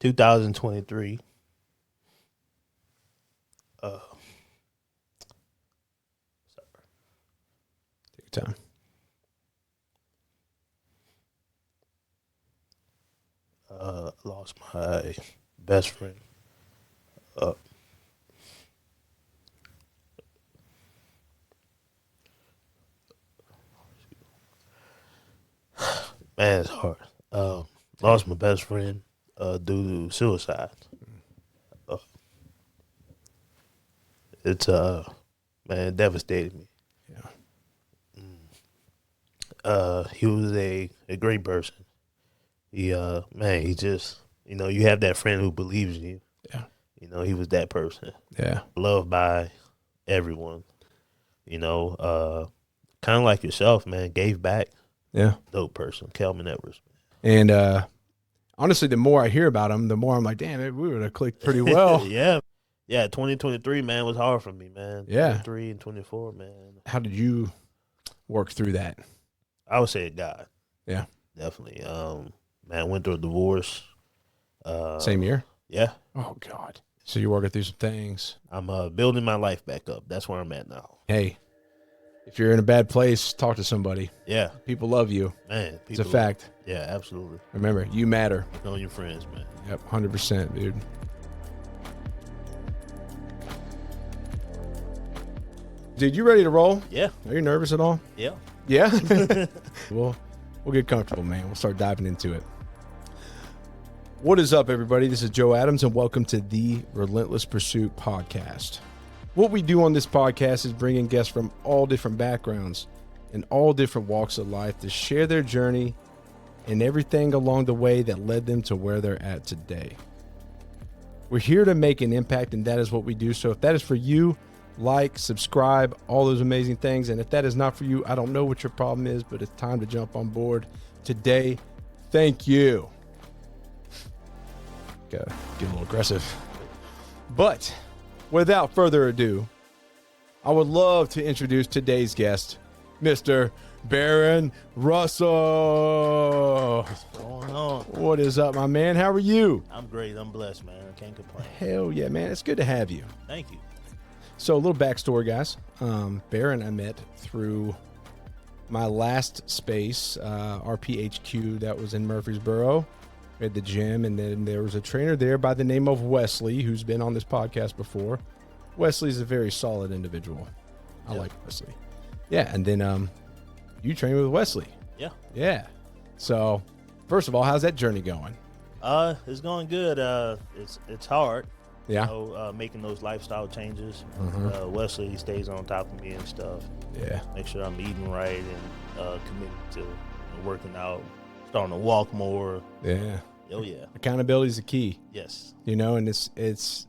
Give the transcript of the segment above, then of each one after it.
2023. Take your time. Lost my best friend. Man, it's hard. Lost my best friend due to suicide. It's man, it devastated me. Yeah. He was a great person. He man, he just, you have that friend who believes in you. Yeah. He was that person. Yeah. Loved by everyone. Kind of like yourself, man. Gave back. Yeah. Dope person, Kelvin Edwards. And honestly, the more I hear about him, the more I'm like, damn, we would have clicked pretty well. Yeah. 2023, man, was hard for me, man. Yeah. 23 and 24, man. How did you work through that? I would say God. Yeah. Definitely. Man, I went through a divorce. Same year? Yeah. Oh, God. So you're working through some things. I'm building my life back up. That's where I'm at now. Hey, if you're in a bad place, talk to somebody. Yeah. People love you. Man. It's a fact. Yeah, absolutely. Remember, you matter. Know your friends, man. Yep, 100%, dude. Dude, you ready to roll? Yeah. Are you nervous at all? Yeah. Yeah? We'll get comfortable, man. We'll start diving into it. What is up, everybody? This is Joe Adams, and welcome to the Relentless Pursuit Podcast. What we do on this podcast is bring in guests from all different backgrounds and all different walks of life to share their journey and everything along the way that led them to where they're at today. We're here to make an impact, and that is what we do. So if that is for you, like, subscribe, all those amazing things. And if that is not for you, I don't know what your problem is, but it's time to jump on board today. Thank you. Gotta get a little aggressive. But without further ado, I would love to introduce today's guest, Mr. Baron Russell. What's going on? What is up, my man? How are you? I'm great. I'm blessed, man. I can't complain. Hell yeah, man. It's good to have you. Thank you. So a little backstory, guys. Baron I met through my last space, RPHQ, that was in Murfreesboro at the gym. And then there was a trainer there by the name of Wesley, who's been on this podcast before. Wesley's a very solid individual. I like Wesley. Yeah, and then you train with Wesley. Yeah. Yeah. So first of all, how's that journey going? It's going good. It's hard. Yeah. Making those lifestyle changes. Wesley stays on top of me and stuff. Yeah. Make sure I'm eating right and committed to working out, starting to walk more. Yeah. Oh yeah. Accountability is the key. Yes. And it's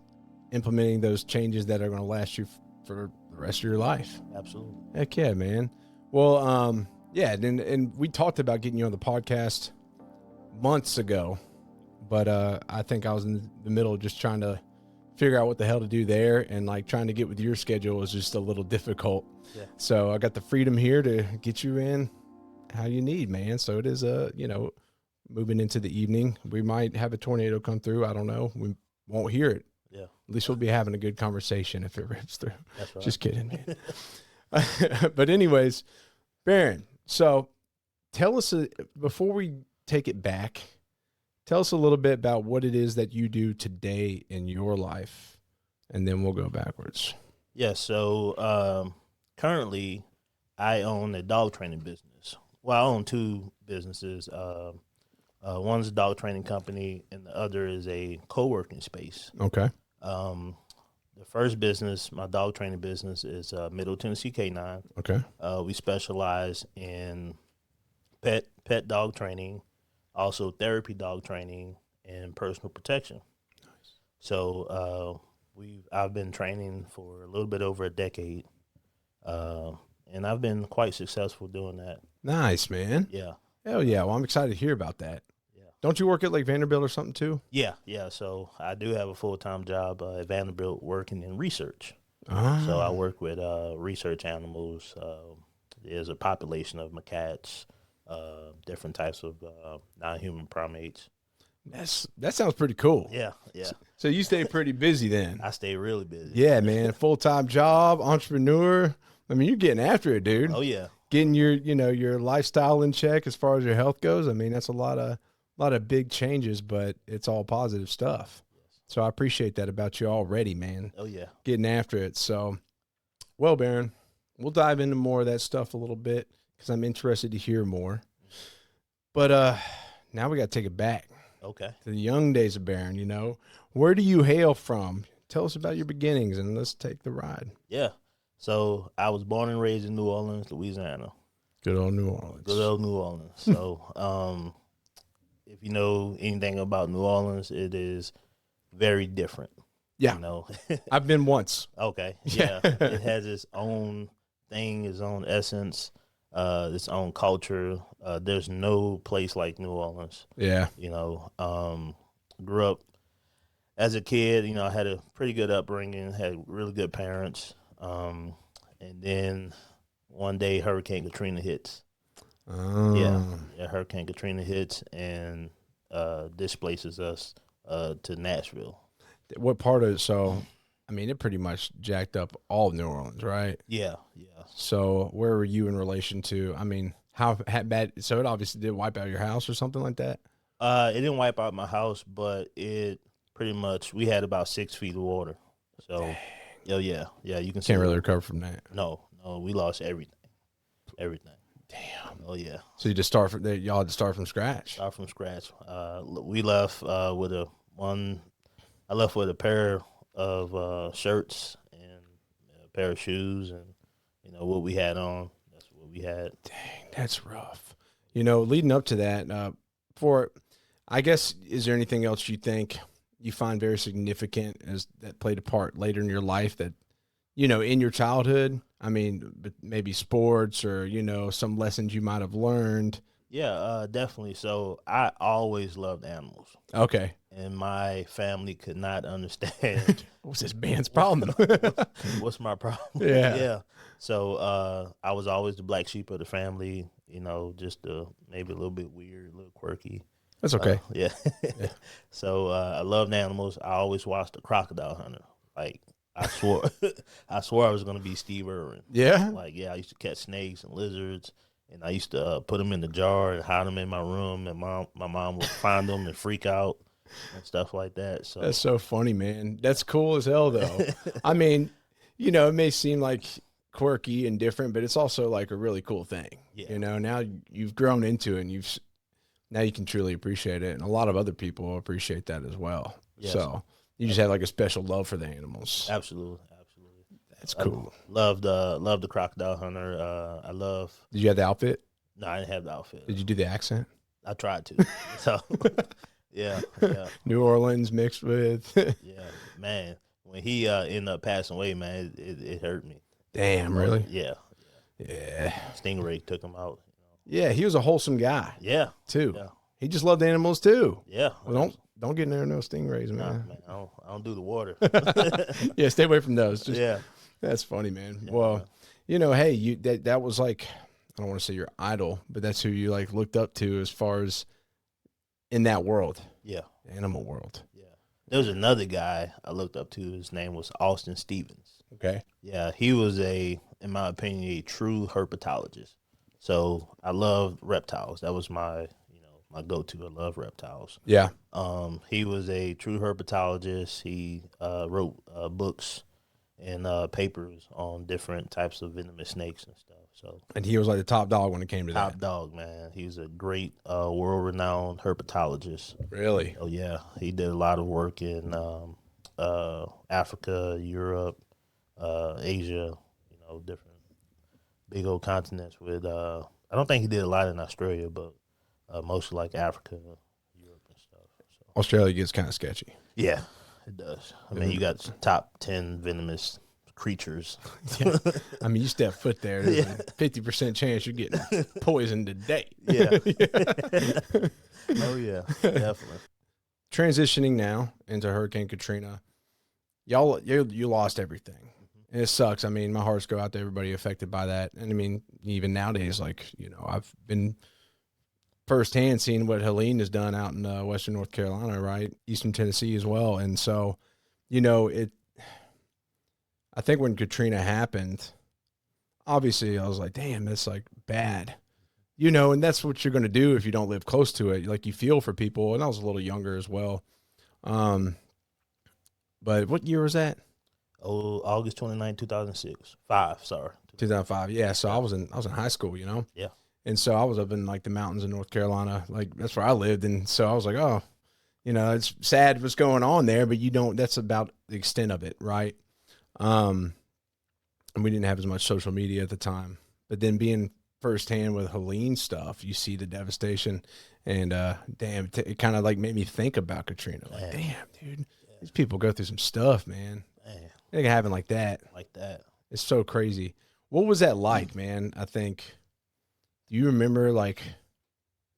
implementing those changes that are going to last you for the rest of your life. Absolutely. Heck yeah, man. Well, yeah, and we talked about getting you on the podcast months ago, but I think I was in the middle of just trying to figure out what the hell to do there, and like trying to get with your schedule was just a little difficult. Yeah. So I got the freedom here to get you in how you need, man. So it is moving into the evening. We might have a tornado come through. I don't know. We won't hear it. Yeah. At least we'll be having a good conversation if it rips through. That's right. Just kidding, man. But anyways, Baron, so tell us, before we take it back, tell us a little bit about what it is that you do today in your life, and then we'll go backwards. Yeah, so currently I own a dog training business. Well, I own two businesses. One's a dog training company, and the other is a co-working space. Okay. The first business, my dog training business, is Middle Tennessee Canine. Okay. We specialize in pet dog training, also therapy dog training, and personal protection. Nice. So I've been training for a little bit over a decade, and I've been quite successful doing that. Nice, man. Yeah. Hell yeah. Well, I'm excited to hear about that. Yeah. Don't you work at like Vanderbilt or something too? Yeah. So I do have a full-time job at Vanderbilt working in research. Ah. So I work with research animals. There's a population of macaques, different types of non-human primates. That sounds pretty cool. Yeah, yeah. So you stay pretty busy then. I stay really busy. Yeah, man. Full-time job, entrepreneur. I mean, you're getting after it, dude. Oh yeah. Getting your lifestyle in check as far as your health goes. I mean, that's a lot of big changes, but it's all positive stuff. So I appreciate that about you already, man. Oh yeah. Getting after it. So, well, Baron, we'll dive into more of that stuff a little bit because I'm interested to hear more. But now we got to take it back. Okay. To the young days of Baron, where do you hail from? Tell us about your beginnings and let's take the ride. Yeah. So I was born and raised in New Orleans, Louisiana. Good old New Orleans. Good old New Orleans. So if you know anything about New Orleans, it is very different. Yeah. I've been once. Okay. Yeah. It has its own thing, its own essence, its own culture. There's no place like New Orleans. Yeah. Grew up as a kid, I had a pretty good upbringing, had really good parents. And then one day Hurricane Katrina hits. Oh. Yeah, Hurricane Katrina hits and displaces us to Nashville. What part of it? So, I mean, it pretty much jacked up all of New Orleans, right? Yeah. So where were you in relation to, I mean, how bad? So it obviously did wipe out your house or something like that? It didn't wipe out my house, but it pretty much, we had about 6 feet of water. So, Dang. Oh yeah, you can Can't really recover from that. No, we lost everything. Damn. Oh yeah. So you just y'all had to start from scratch. Start from scratch. We left with I left with a pair of shirts and a pair of shoes, and what we had on. That's what we had. Dang, that's rough. Leading up to that, I guess, is there anything else you think you find very significant as that played a part later in your life that, in your childhood? I mean, maybe sports or, some lessons you might have learned. Yeah, definitely. So I always loved animals. Okay. And my family could not understand. What's this man's problem? What's my problem? Yeah. Yeah. So I was always the black sheep of the family, just maybe a little bit weird, a little quirky. That's okay. Yeah. So I loved animals. I always watched The Crocodile Hunter. Like, I swore I was going to be Steve Irwin. Yeah? Like, I used to catch snakes and lizards, and I used to put them in the jar and hide them in my room, and my mom would find them and freak out and stuff like that. So that's so funny, man. That's cool as hell, though. I mean, it may seem like quirky and different, but it's also like a really cool thing. Yeah. Now you've grown into it, and now you can truly appreciate it, and a lot of other people appreciate that as well. Yes. So you just have like a special love for the animals. Absolutely. That's cool. I loved the Crocodile Hunter. Did you have the outfit? No, I didn't have the outfit. Did you do the accent? I tried to. So yeah. New Orleans mixed with. Yeah, man. When he ended up passing away, man, it hurt me. Damn, really? Yeah. Stingray took him out. Yeah, he was a wholesome guy. Yeah, too. Yeah. He just loved animals too. Yeah. Well, don't get in there no stingrays, man. Nah, man, I don't do the water. Yeah, stay away from those. Yeah. That's funny, man. Yeah, well, hey, that was like, I don't want to say your idol, but that's who you like looked up to as far as in that world. Yeah. Animal world. Yeah. There was another guy I looked up to. His name was Austin Stevens. Okay. Yeah, he was in my opinion, a true herpetologist. So I loved reptiles. That was my go-to. I love reptiles. Yeah. He was a true herpetologist. He wrote books and papers on different types of venomous snakes and stuff. So, and he was like the top dog when it came to top dog, man. He was a great world-renowned herpetologist. Really? Oh yeah, he did a lot of work in Africa, Europe, Asia. Different big old continents. With I don't think he did a lot in Australia, but mostly like Africa, Europe, and stuff. So. Australia gets kind of sketchy. Yeah, it does. I mean, you got top 10 venomous creatures. Yeah. I mean, you step foot there, there's a 50% chance you're getting poisoned today. Yeah. Oh, yeah, definitely. Transitioning now into Hurricane Katrina, you lost everything. Mm-hmm. And it sucks. I mean, my hearts go out to everybody affected by that. And I mean, even nowadays, like, I've been firsthand seeing what Helene has done out in Western North Carolina, right? Eastern Tennessee as well. And so, I think when Katrina happened, obviously I was like, damn, that's like bad, and that's what you're going to do if you don't live close to it. Like, you feel for people. And I was a little younger as well. But what year was that? Oh, August 29, 2006. 2005. Yeah. So I was in high school, Yeah. And so I was up in like the mountains in North Carolina. Like, that's where I lived. And so I was like, oh, it's sad what's going on there, but that's about the extent of it. Right. And we didn't have as much social media at the time, but then being firsthand with Helene stuff, you see the devastation, and damn, it kind of like made me think about Katrina. Like, damn, dude, these people go through some stuff, man. It can happen like that. It's so crazy. What was that like, man? I think, do you remember like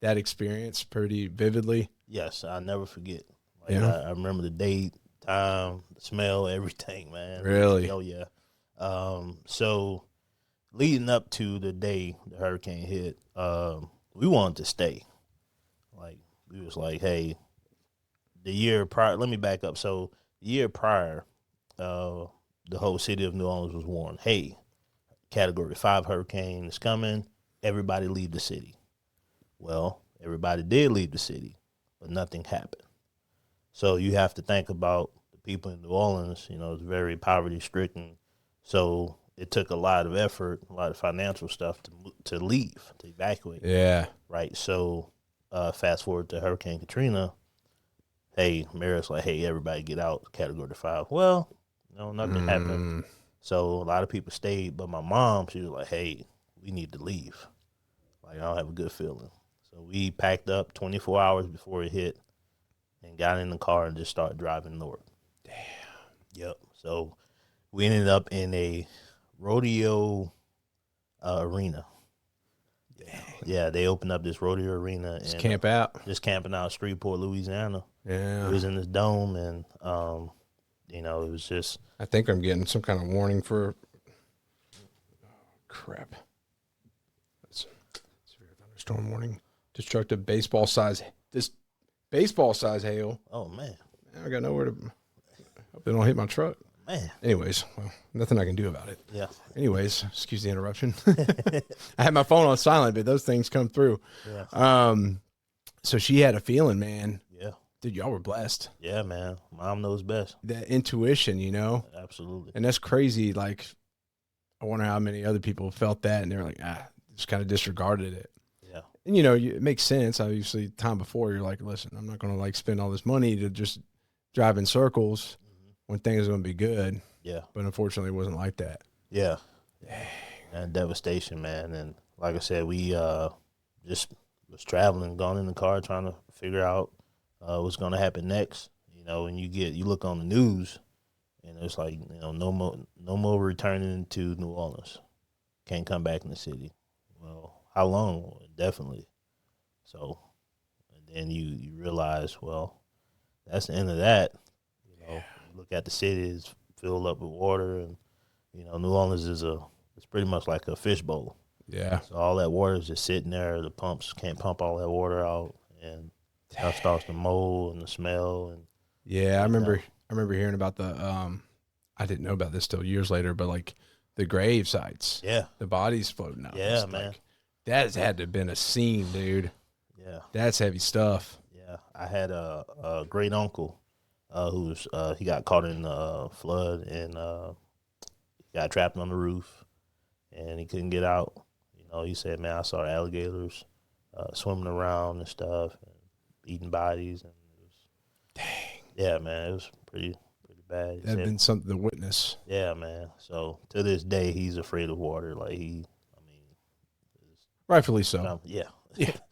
that experience pretty vividly? Yes, I'll never forget. I remember the date, time, the smell, everything, man. Really? Oh yeah. So leading up to the day the hurricane hit, we wanted to stay. Like, we was like, hey, the year prior, let me back up. So the year prior, the whole city of New Orleans was warned, hey, Category 5 hurricane is coming. Everybody leave the city. Well, everybody did leave the city, but nothing happened. So you have to think about the people in New Orleans, it's very poverty stricken. So it took a lot of effort, a lot of financial stuff to leave, to evacuate. Yeah. Right. So fast forward to Hurricane Katrina. Hey, Mayor's like, hey, everybody get out, Category 5. Well, nothing happened. So a lot of people stayed, but my mom, she was like, hey, we need to leave. Like, I don't have a good feeling. So we packed up 24 hours before it hit and got in the car and just started driving north. Damn. Yep. So we ended up in a rodeo arena. Yeah, they opened up this rodeo arena. Just camp out. Just camping out Shreveport, Louisiana. Yeah. It was in this dome, and, it was just. I think I'm getting some kind of warning for. Crap. That's severe thunderstorm warning. Destructive baseball size hail. Oh, man. I got nowhere to. Hope they don't hit my truck. Man. Anyways, well, nothing I can do about it. Yeah. Anyways, excuse the interruption. I had my phone on silent, but those things come through. Yeah. So she had a feeling, man. Yeah. Dude, y'all were blessed. Yeah, man. Mom knows best. That intuition, Absolutely. And that's crazy. Like, I wonder how many other people felt that, and they're like, just kind of disregarded it. Yeah. And, it makes sense. Obviously, time before, you're like, listen, I'm not going to, like, spend all this money to just drive in circles when things are going to be good. Yeah. But unfortunately, it wasn't like that. Yeah. And devastation, man. And like I said, we just was traveling, gone in the car, trying to figure out what's going to happen next. And you look on the news, and it's like, no more returning to New Orleans. Can't come back in the city. Well, how long? Definitely. So, and then you realize, well, that's the end of that. You look at the city, it's filled up with water, and New Orleans it's pretty much like a fishbowl. Yeah. So all that water is just sitting there. The pumps can't pump all that water out, and stuff starts to mold and the smell. And yeah, I remember hearing about the I didn't know about this till years later, but like the grave sites. Yeah. The bodies floating out. Yeah, man. Like, that had to have been a scene, dude. Yeah. That's heavy stuff. Yeah. I had a great uncle he got caught in the flood, and he got trapped on the roof, and he couldn't get out. He said, man, I saw alligators swimming around and stuff, and eating bodies, and it was, dang. Yeah, man, it was pretty bad. That'd been something to witness. Yeah, man. So to this day, he's afraid of water. Like rightfully so. Yeah.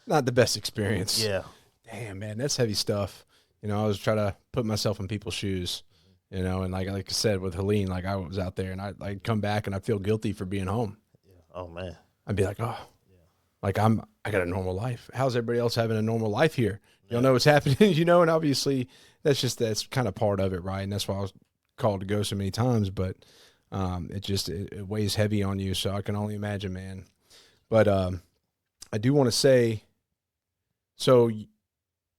Not the best experience. Yeah. Damn, man, that's heavy stuff. I was trying to put myself in people's shoes, and like I said with Helene, like I was out there and I'd come back and I feel guilty for being home. Yeah. Oh man. I'd be like, oh, yeah. Like I got a normal life. How's everybody else having a normal life here? You don't know what's happening, and obviously that's kind of part of it, right? And that's why I was called to go so many times, but it weighs heavy on you. So I can only imagine, man. But I do want to say So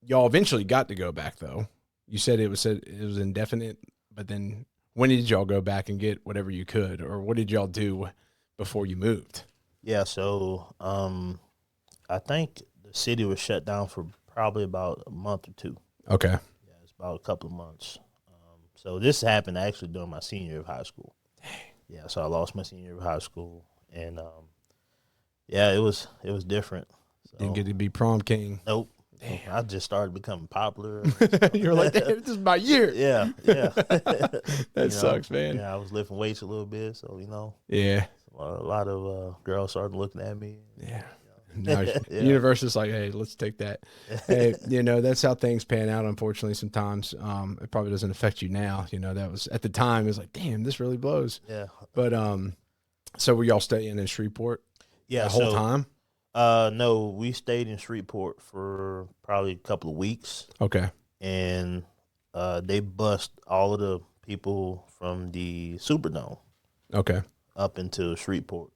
y'all eventually got to go back, though. You said it was indefinite, but then when did y'all go back and get whatever you could, or what did y'all do before you moved? Yeah, so I think the city was shut down for probably about a month or two. Okay. Yeah, it's about a couple of months. So this happened actually during my senior year of high school. Dang. Yeah, so I lost my senior year of high school, and yeah, it was different. So, Didn't get to be prom king. Nope. Damn. I just started becoming popular. You were like, damn, this is my year. Yeah. That sucks, man. Yeah, I was lifting weights a little bit, so Yeah. a lot of girls started looking at me. Yeah. No, the universe is like, hey, let's take that. Hey, that's how things pan out, unfortunately, sometimes. It probably doesn't affect you now. That was at the time, it was like, damn, this really blows. Yeah. But so were y'all staying in Shreveport the whole time? No, we stayed in Shreveport for probably a couple of weeks. Okay. And they bust all of the people from the Superdome up into Shreveport.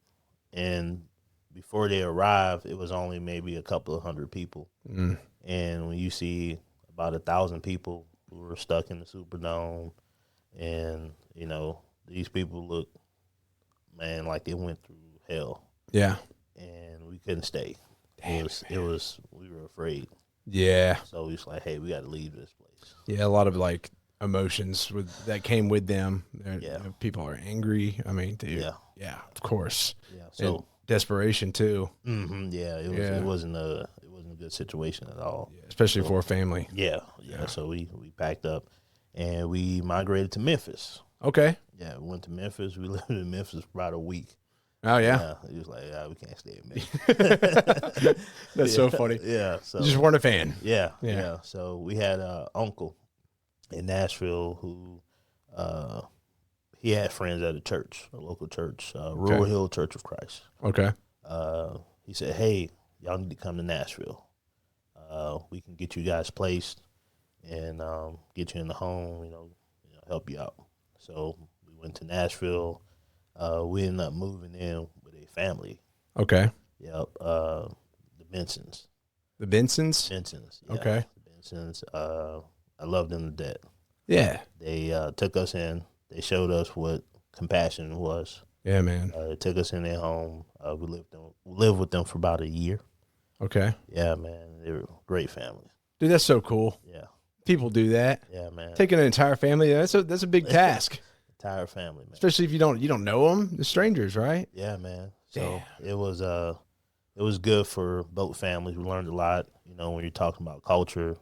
And before they arrived, it was only maybe a couple of hundred people. Mm. And when you see about 1,000 people who were stuck in the Superdome, and these people look, man, like they went through hell. Yeah. And we couldn't stay. Damn, it was we were afraid. Yeah. So we was like, hey, we got to leave this place. Yeah, a lot of like emotions that came with them. Yeah. People are angry. I mean, dude. Yeah, of course. Yeah. So and desperation too. Mm-hmm, yeah. It wasn't a good situation at all. Yeah, especially for a family. Yeah. So we packed up and we migrated to Memphis. Okay. Yeah, we went to Memphis. We lived in Memphis for about a week. Oh yeah. He was like, we can't stay in Memphis. That's so funny. Yeah. So you just weren't a fan. Yeah. So we had an uncle in Nashville who he had friends at a local church, Rural Hill Church of Christ. Okay. He said, hey, y'all need to come to Nashville. We can get you guys placed and get you in the home, help you out. So we went to Nashville. We ended up moving in with a family. Okay. Yep. The Bensons. The Bensons? Bensons. Yeah. Okay. The Bensons. I loved them to death. Yeah. They took us in. They showed us what compassion was. Yeah, man. They took us in their home. We lived with them for about a year. Okay. Yeah, man. They were a great family. Dude, that's so cool. Yeah. People do that. Yeah, man. Taking an entire family, that's a big task. Entire family, man. Especially if you don't know them, the strangers, right? Yeah, man. So it was good for both families. We learned a lot, when you're talking about culture,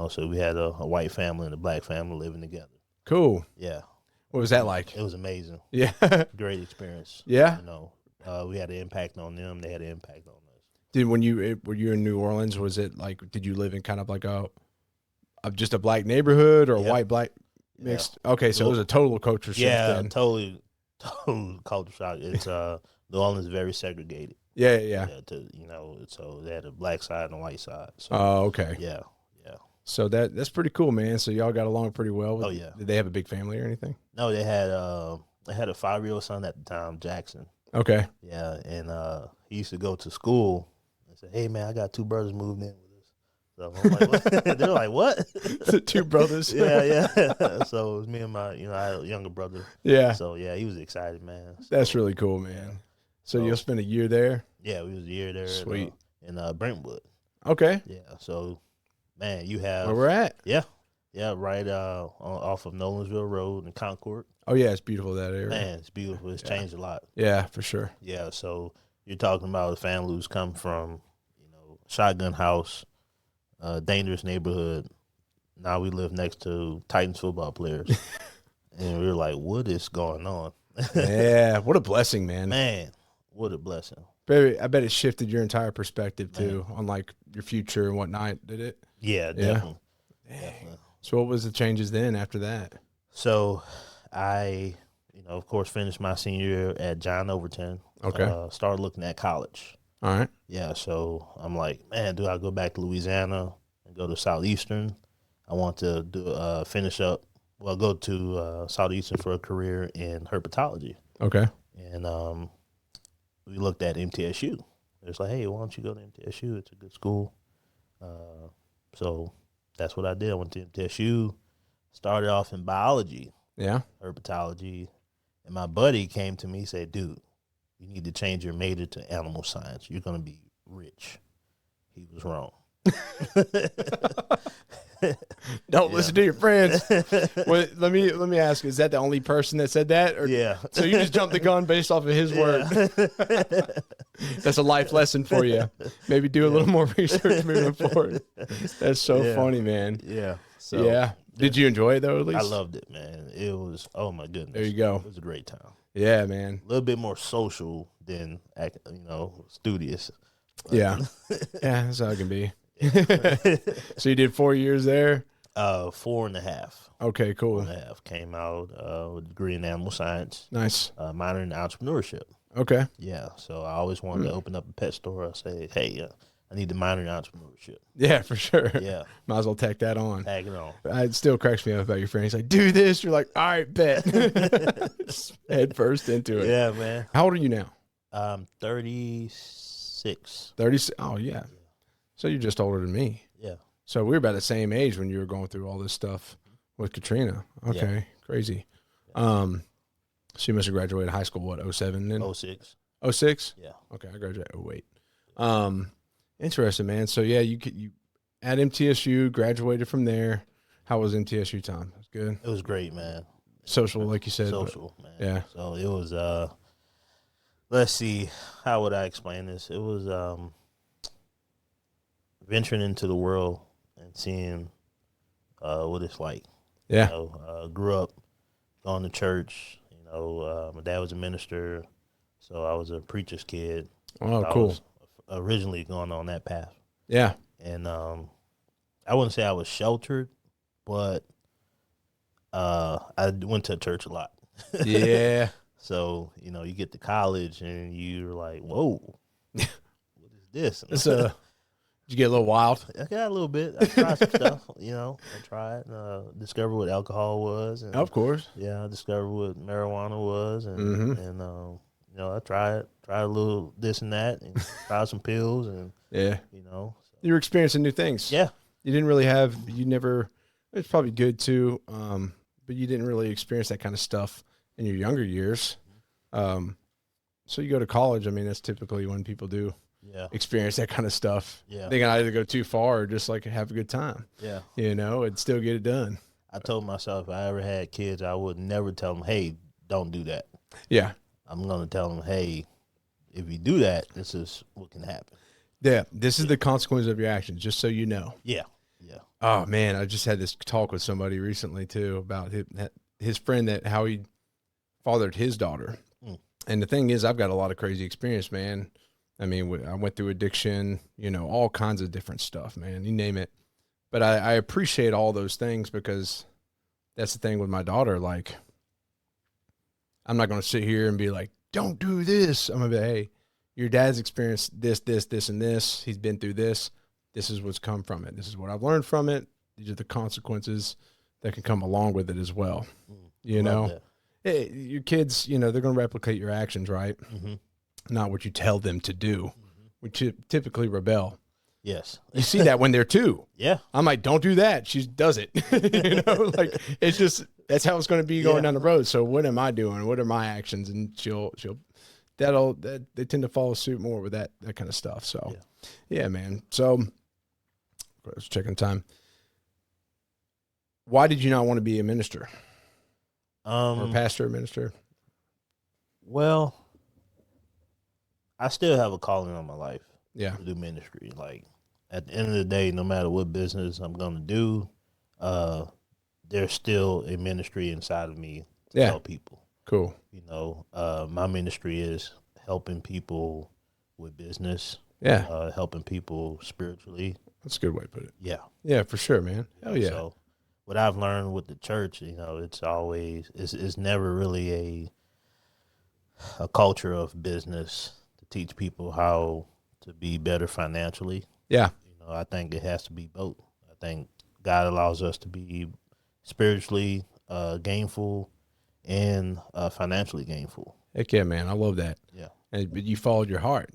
so we had a white family and a black family living together. Cool. Yeah. What was that like? It was amazing. Yeah. Great experience. Yeah. We had an impact on them. They had an impact on us. Did were you in New Orleans? Was it like, did you live in kind of like just a black neighborhood or a white black mixed? Yeah. Okay, so it was a total culture shift. Yeah, then. total culture shock. It's New Orleans is very segregated. Yeah. So they had a black side and a white side. So, okay. Yeah. So that's pretty cool, man. So y'all got along pretty well. Oh yeah. Did they have a big family or anything? No, they had a 5-year-old son at the time, Jackson. Okay. Yeah, and he used to go to school and say, "Hey man, I got 2 brothers moving in with us." So I'm like, what? They're like, "What?" 2 brothers. Yeah. So it was me and my, I had a younger brother. Yeah. So yeah, he was excited, man. So, that's really cool, man. So you'll spend a year there? Yeah, we was a year there. Sweet. In Brentwood. Okay. Yeah. So, man, you have where we're at? Yeah, right off of Nolensville Road in Concord. Oh yeah, it's beautiful that area. Man, it's beautiful. It's changed a lot. Yeah, for sure. Yeah. So you're talking about a family who's come from, shotgun house, dangerous neighborhood. Now we live next to Titans football players, and we were like, "What is going on?" Yeah, what a blessing, man. Man, what a blessing. Baby, I bet it shifted your entire perspective too on like your future and whatnot. Did it? Yeah, definitely. So what was the changes then after that? So I, of course, finished my senior year at John Overton. Okay. Started looking at college. All right. Yeah, so I'm like, man, do I go back to Louisiana and go to Southeastern? I want to go to Southeastern for a career in herpetology. Okay. And we looked at MTSU. It's like, hey, why don't you go to MTSU? It's a good school. So that's what I did. I went to MTSU, started off in biology, Yeah. herpetology, and my buddy came to me and said, dude, you need to change your major to animal science. You're going to be rich. He was wrong. Don't listen to your friends. Well, let me ask, is that the only person that said that? Or, Yeah. So you just jumped the gun based off of his word. That's a life lesson for you. Maybe do a little more research moving forward. That's so funny, man. Yeah. So yeah. Did you enjoy it though, at least? I loved it, man. It was, oh my goodness. There you go. It was a great time. Yeah, man. A little bit more social than, studious. Yeah. Yeah, that's how it can be. So you did 4 years there? 4.5. Okay, cool. 4.5. Came out with a degree in animal science. Nice. Minor in entrepreneurship. Okay. Yeah. So I always wanted to open up a pet store. I say, hey, I need to minor in entrepreneurship. Yeah, for sure. Yeah. Might as well tack that on. Tag it on. It still cracks me up about your friend. He's like, do this. You're like, all right, bet. Just head first into it. Yeah, man. How old are you now? 36. 30. Oh, yeah. So you're just older than me. Yeah. So we were about the same age when you were going through all this stuff with Katrina. Okay. Yeah. Crazy. So you must have graduated high school, what, 07 then? 06. 06? Yeah. Okay, I graduated 08. Interesting, man. So yeah, you at MTSU, graduated from there. How was MTSU time? It was good. It was great, man. Social, like you said. Social, man. Yeah. So it was, let's see, how would I explain this? It was venturing into the world and seeing what it's like. Yeah. Grew up going to church. My dad was a minister, so I was a preacher's kid. Oh, so cool. I was originally going on that path. Yeah. And I wouldn't say I was sheltered, but I went to church a lot. Yeah. So, you get to college and you're like, whoa, what is this? Did you get a little wild? I got a little bit. I tried some stuff, I tried, discovered what alcohol was. And, of course. Yeah, I discovered what marijuana was. And, Mm-hmm. I tried a little this and that and tried some pills and, Yeah. So. You were experiencing new things. Yeah. It's probably good too, but you didn't really experience that kind of stuff in your younger years. So you go to college, that's typically when people do experience that kind of stuff. Yeah. They can either go too far or just like have a good time. Yeah. And still get it done. I told myself if I ever had kids, I would never tell them, hey, don't do that. Yeah. I'm going to tell them, hey, if you do that, this is what can happen. Yeah. This is the consequence of your actions, just so you know. Yeah. Yeah. Oh, man. I just had this talk with somebody recently, too, about his friend, how he fathered his daughter. Mm. And the thing is, I've got a lot of crazy experience, man. I went through addiction, all kinds of different stuff, man. You name it. But I appreciate all those things because that's the thing with my daughter. Like, I'm not going to sit here and be like, don't do this. I'm going to be, hey, your dad's experienced this, and this. He's been through this. This is what's come from it. This is what I've learned from it. These are the consequences that can come along with it as well. Hey, your kids, they're going to replicate your actions, right? Mm-hmm. Not what you tell them to do, which typically rebel. Yes. You see that when they're 2. Yeah. I'm like, don't do that. She does it. Like it's just, that's how it's going to be going down the road. So what am I doing? What are my actions? And they tend to follow suit more with that kind of stuff. So yeah, man. So I was checking time. Why did you not want to be a minister? Or a pastor, minister? Well, I still have a calling on my life. Yeah. To do ministry. Like at the end of the day, no matter what business I'm going to do, there's still a ministry inside of me to help people. Cool. My ministry is helping people with business. Yeah. Helping people spiritually. That's a good way to put it. Yeah. Yeah, for sure, man. Hell yeah. So what I've learned with the church, it's never really a culture of business to teach people how to be better financially. Yeah. I think it has to be both. I think God allows us to be spiritually gainful and financially gainful. Heck yeah, man. I love that. Yeah. But you followed your heart.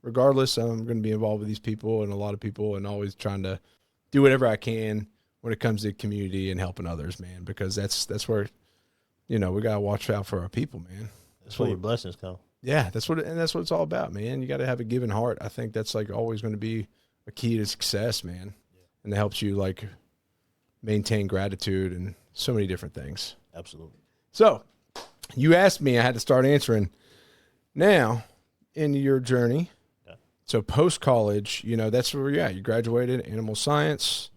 regardless, I'm going to be involved with these people and a lot of people, and always trying to do whatever I can when it comes to community and helping others, man, because that's where, we got to watch out for our people, man. That's where your blessings come. Yeah, that's what it's all about, man. You got to have a giving heart. I think that's like always going to be a key to success, man. Yeah. And it helps you like maintain gratitude and so many different things. Absolutely. So you asked me, I had to start answering. Now, in your journey, so post-college, that's where you're at. You graduated animal science.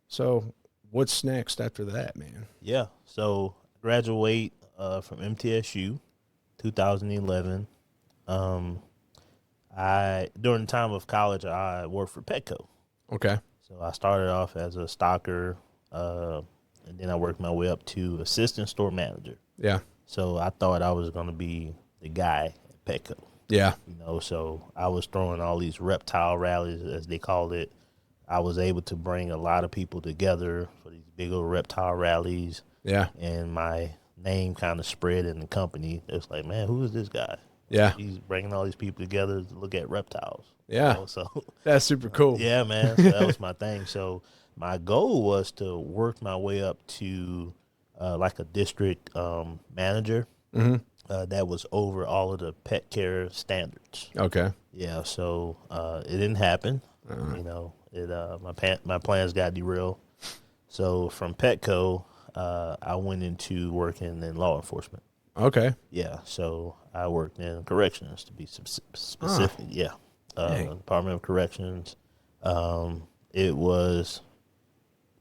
So what's next after that, man? Yeah, so graduate from MTSU, 2011. During the time of college, I worked for Petco. Okay. So I started off as a stocker, and then I worked my way up to assistant store manager. Yeah. So I thought I was going to be the guy at Petco. Yeah. So I was throwing all these reptile rallies, as they called it. I was able to bring a lot of people together for these big old reptile rallies. Yeah. And my name kind of spread in the company. It was like, man, who is this guy? Yeah. He's bringing all these people together to look at reptiles. Yeah. So that's super cool. Yeah, man. So that was my thing. So my goal was to work my way up to like a district manager. Mm-hmm. That was over all of the pet care standards. Okay. Yeah, so it didn't happen. My plans got derailed. So from Petco, I went into working in law enforcement. Okay. Yeah, so I worked in corrections, to be specific. Yeah, Department of Corrections. It was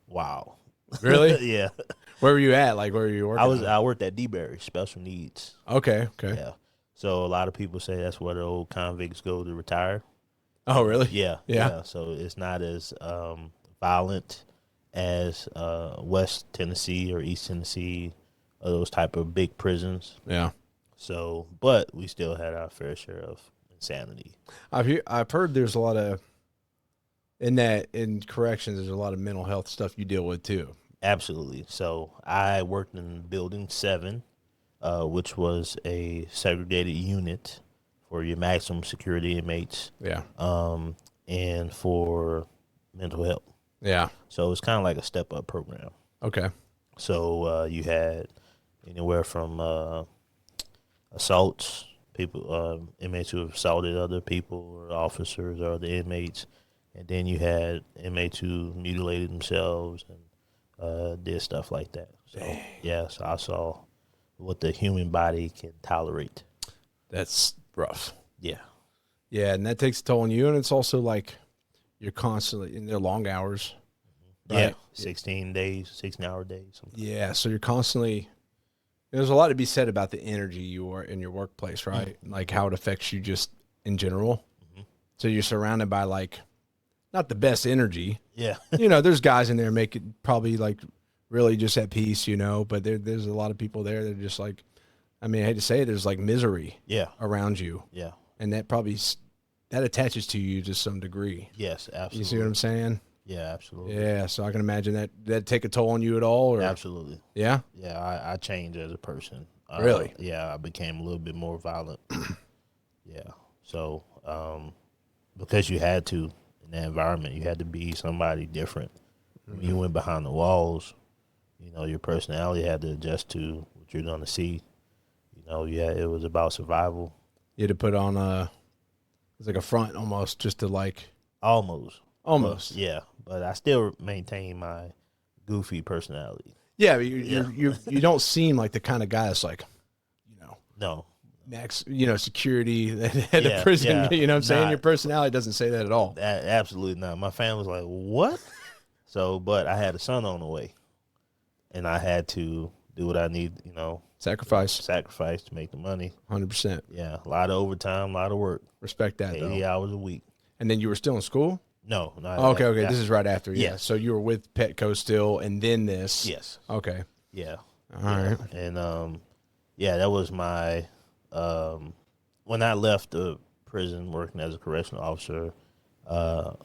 wow. Really? Yeah. Where were you at? Like, where were you working? I worked at DeBerry, special needs. Okay. Yeah. So a lot of people say that's where the old convicts go to retire. Oh, really? Yeah. So it's not as violent as West Tennessee or East Tennessee, or those type of big prisons. Yeah. So, but we still had our fair share of insanity. I've heard there's a lot of in corrections. There's a lot of mental health stuff you deal with too. Absolutely. So I worked in Building 7, which was a segregated unit for your maximum security inmates. Yeah. And for mental health. Yeah. So it's kind of like a step-up program. Okay. So you had anywhere from assaults, people, inmates who have assaulted other people or officers or other inmates. And then you had inmates who mutilated themselves and did stuff like that. So, yeah, so I saw what the human body can tolerate. That's rough. Yeah. Yeah, and that takes a toll on you, and it's also like you're constantly in their long hours. Right? Yeah, 16-hour days. Yeah, so you're constantly – there's a lot to be said about the energy you are in your workplace, right? Mm-hmm. Like how it affects you just in general. Mm-hmm. So you're surrounded by like not the best energy. Yeah. There's guys in there making probably like really just at peace, but there's a lot of people there that are just like, I mean, I hate to say it, there's like misery around you. Yeah. And that probably, that attaches to you to some degree. Yes, absolutely. You see what I'm saying? Yeah, absolutely. Yeah, so I can imagine that take a toll on you at all? Or? Absolutely. Yeah? Yeah, I changed as a person. Really? Yeah, I became a little bit more violent. Yeah. So, because you had to, in that environment, you had to be somebody different. Mm-hmm. When you went behind the walls, your personality had to adjust to what you're going to see. It was about survival. You had to put on it's like a front almost, just to like. Almost. Almost. Yeah, but I still maintain my goofy personality. Yeah, you don't seem like the kind of guy that's like, no. Max, security at a prison. You know what I'm saying? Your personality doesn't say that at all. Absolutely not. My family was like, what? So, but I had a son on the way, and I had to do what I need, Sacrifice to make the money. 100%. Yeah, a lot of overtime, a lot of work. Respect that, 80 hours a week. And then you were still in school? No. Okay. This is right after. Yeah. Yes. So you were with Petco still, and then this. Yes. Okay. Yeah. All right. And that was my when I left the prison working as a correctional officer,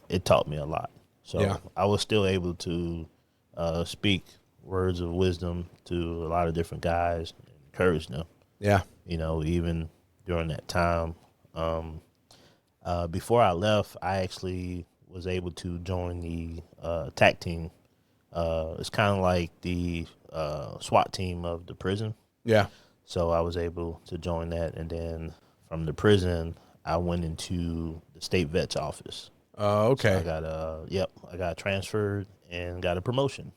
it taught me a lot. So I was still able to speak words of wisdom to a lot of different guys and encourage them. Yeah. Even during that time. Before I left, I actually was able to join the TAC team. It's kind of like the SWAT team of the prison. Yeah. So I was able to join that, and then from the prison, I went into the state vet's office. Okay. So I got transferred and got a promotion.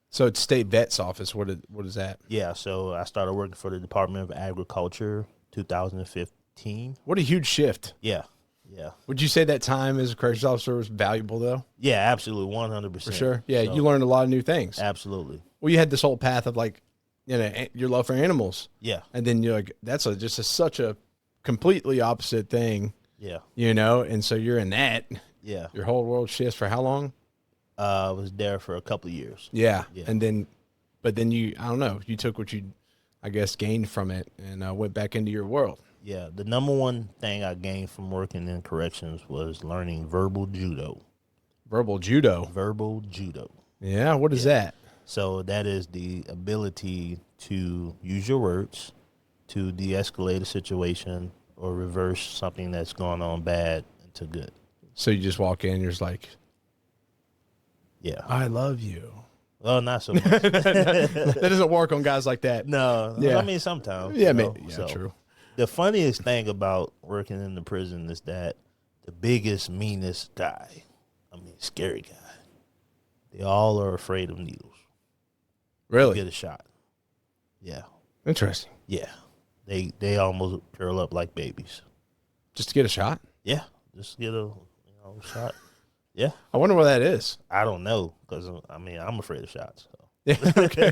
So it's state vet's office. What is that? Yeah, so I started working for the Department of Agriculture 2015. What a huge shift. Yeah. Would you say that time as a corrections officer was valuable, though? Yeah, absolutely, 100%. For sure. Yeah, So, you learned a lot of new things. absolutely. Well, you had this whole path of like, your love for animals. Yeah. And then you're like, that's such a completely opposite thing, Yeah. and so you're in that. Yeah. Your whole world shifts for how long? I was there for a couple of years. Yeah. Yeah. And then, but then I don't know, you took what you, I guess, gained from it and went back into your world. Yeah. The number one thing I gained from working in corrections was learning verbal judo. Verbal judo. Verbal judo. Yeah. What is that? So that is the ability to use your words to de-escalate a situation or reverse something that's going on bad into good. So you just walk in, you're just like, Yeah. I love you. Well, not so much. That doesn't work on guys like that. No. Yeah. I mean, sometimes. Yeah, you know, maybe. Yeah, so true. The funniest thing about working in the prison is that the biggest, meanest guy, scary guy, they all are afraid of needles. Really? Get a shot. Yeah. Interesting. Yeah. They almost curl up like babies. Just to get a shot? Yeah. Just get a shot. Yeah. I wonder what that is. I don't know because, I'm afraid of shots. So. Yeah. Okay.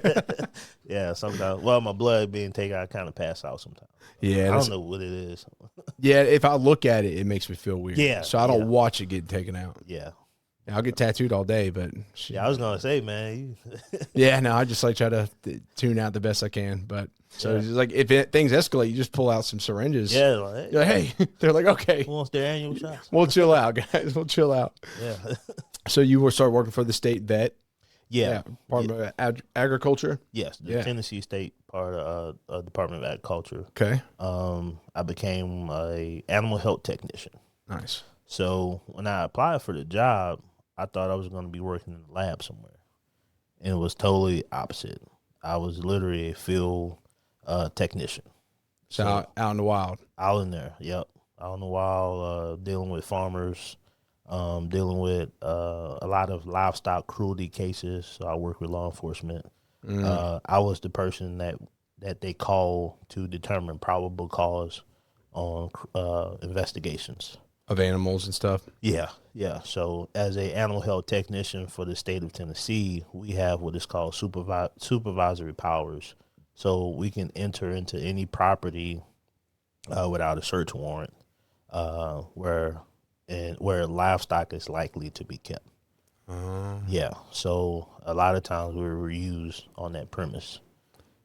Yeah, sometimes. Well, my blood being taken, I kind of pass out sometimes. Yeah. I don't know what it is. Yeah. If I look at it, it makes me feel weird. Yeah, So I don't yeah. watch it get taken out. Yeah. I'll get tattooed all day, but Yeah, I was going to say, man. yeah, no, I just like try to tune out the best I can. But so Yeah. it's just like if things escalate, you just pull out some syringes. Yeah, like, You're like, hey, they're like, okay, who wants their annual shots? we'll chill out, guys. We'll chill out. Yeah. So you will start working for the state vet, Yeah. Department of Agriculture. Yes, the Yeah. Tennessee State part of Department of Agriculture. Okay, I became a animal health technician. nice. So when I applied for the job, I thought I was going to be working in the lab somewhere, and it was totally opposite. I was literally a field technician. So out in the wild. Out in there, yep, out in the wild, dealing with farmers, dealing with a lot of livestock cruelty cases. So I work with law enforcement. I was the person that they call to determine probable cause on investigations. Of animals and stuff. Yeah. So as a animal health technician for the state of Tennessee, we have what is called supervisory powers. So we can enter into any property without a search warrant where livestock is likely to be kept. Yeah. So a lot of times we were used on that premise.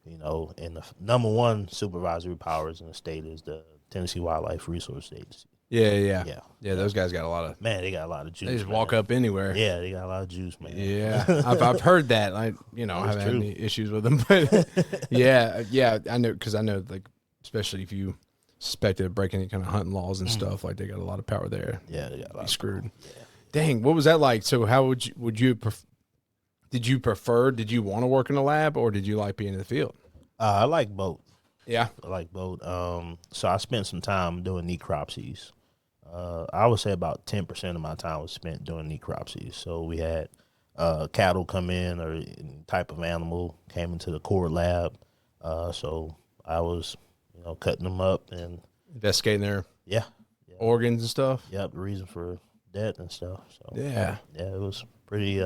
And the number one supervisory powers in the state is the Tennessee Wildlife Resource Agency. Yeah. Those guys got a lot of. Man, they got a lot of juice. They just man. walk up anywhere. Yeah, they got a lot of juice, man. Yeah, I've heard that. I haven't had any issues with them, but yeah, I know because I know like especially if you suspected of breaking any kind of hunting laws and stuff, like they got a lot of power there. Yeah, they got a lot. Be screwed. Yeah. Dang, what was that like? So how did you want to work in a lab or did you like being in the field? I like both. Yeah. I like both. So I spent some time doing necropsies. I would say about 10% of my time was spent doing necropsies. So we had cattle come in or any type of animal came into the core lab. So I was, cutting them up and Investigating their organs and stuff. Yep, the reason for death and stuff. So Yeah. it was pretty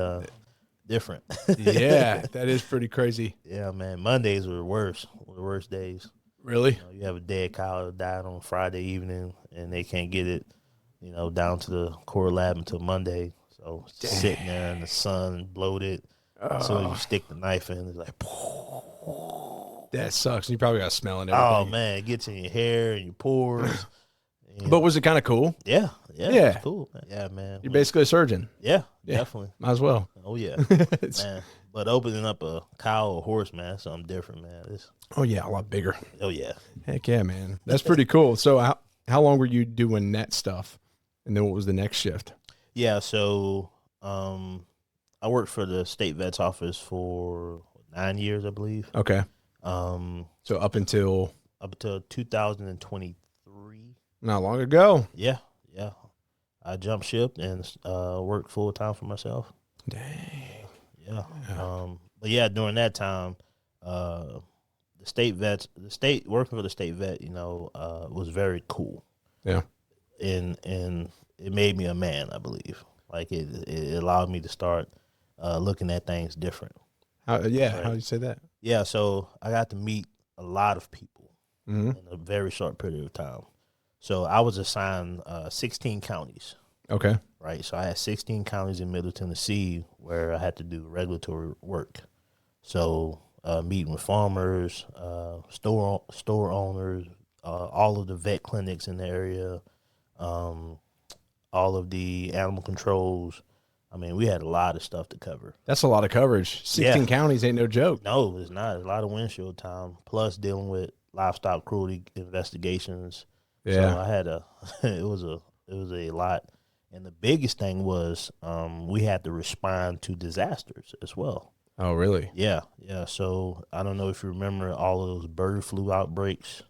different. Yeah, that is pretty crazy. Yeah, man. Mondays were the worst days. Really? You have a dead cow that died on Friday evening, and they can't get it, down to the core lab until Monday. So sitting there in the sun, bloated. So you stick the knife in, it's like, That sucks. You probably got smelling everything. oh man, it gets in your hair and your pores. And But was it kind of cool? yeah, Yeah. it's cool, man. Yeah, man. You're basically a surgeon. Yeah, definitely. Might as well. Oh yeah, man. But opening up a cow or horse, man, that's something different, man. Oh, yeah, a lot bigger. Oh yeah. Heck yeah, man. That's pretty cool. So how long were you doing that stuff? And then what was the next shift? Yeah, so I worked for the state vet's office for 9 years, I believe. Okay. So up until 2023. Not long ago. Yeah. I jumped ship and worked full time for myself. Dang. Yeah. But yeah, during that time, working for the state vet, was very cool. Yeah. And it made me a man, I believe. Like it allowed me to start looking at things different. How do you say that? Yeah, so I got to meet a lot of people Mm-hmm. in a very short period of time. So I was assigned 16 counties. Okay. Right, so I had 16 counties in Middle Tennessee where I had to do regulatory work. So meeting with farmers, store owners, all of the vet clinics in the area, all of the animal controls. I mean, we had a lot of stuff to cover. That's a lot of coverage. 16 counties ain't no joke. No, it's not. It's a lot of windshield time, plus dealing with livestock cruelty investigations. Yeah. So I had it was a lot. And the biggest thing was we had to respond to disasters as well. Oh, really? Yeah. So I don't know if you remember all of those bird flu outbreaks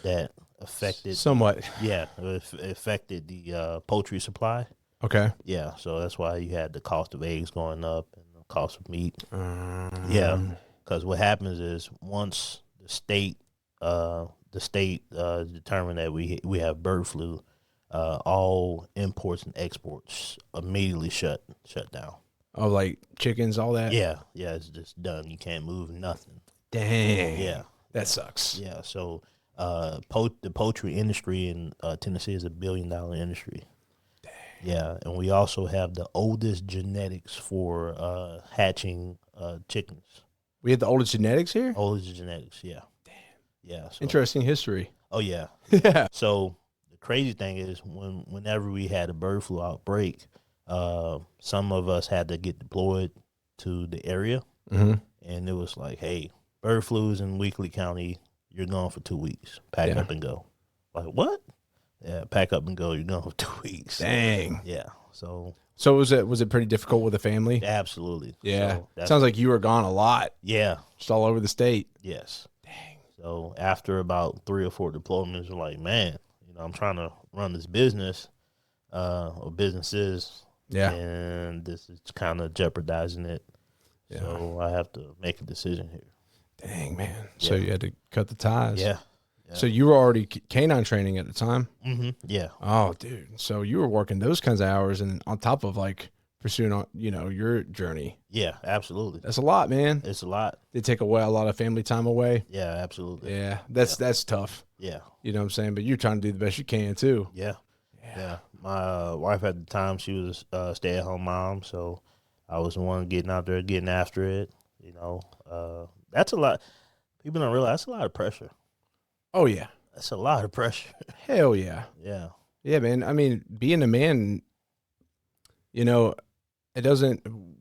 that affected. Somewhat. Yeah, it affected the poultry supply. Okay. Yeah, so that's why you had the cost of eggs going up and the cost of meat. Yeah, because what happens is once the state determined that we have bird flu, all imports and exports immediately shut down. Oh, like chickens, all that? Yeah, it's just done. You can't move nothing. Dang. Yeah. That sucks. Yeah, so the poultry industry in Tennessee is $1 billion industry. Dang. Yeah, and we also have the oldest genetics for hatching chickens. We have the oldest genetics here? Oldest genetics, yeah. Damn. Yeah. So, interesting history. Oh, yeah. Yeah. So the crazy thing is whenever we had a bird flu outbreak, some of us had to get deployed to the area, mm-hmm. and it was like, hey, bird flu's in Weakley County, you're gone for 2 weeks. Pack up and go. Like, what? Yeah, pack up and go. You're gone for 2 weeks. Dang. Yeah. So was it pretty difficult with the family? Absolutely. Yeah. So sounds like you were gone a lot. Yeah. Just all over the state. Yes. Dang. So after about 3 or 4 deployments, we're like, man, I'm trying to run this business or businesses. Yeah. And this is kind of jeopardizing it. Yeah. So I have to make a decision here. Dang, man. Yeah. So you had to cut the ties. Yeah. So you were already canine training at the time? Mm-hmm. Yeah. Oh, dude. So you were working those kinds of hours and on top of like pursuing, your journey. Yeah, absolutely. That's a lot, man. It's a lot. They take away a lot of family time away. Yeah, absolutely. Yeah. That's tough. Yeah. You know what I'm saying? But you're trying to do the best you can too. Yeah. My wife at the time, she was a stay-at-home mom, so I was the one getting out there, getting after it. That's a lot. People don't realize that's a lot of pressure. Oh, yeah. That's a lot of pressure. Hell yeah. Yeah. Yeah, man. I mean, being a man,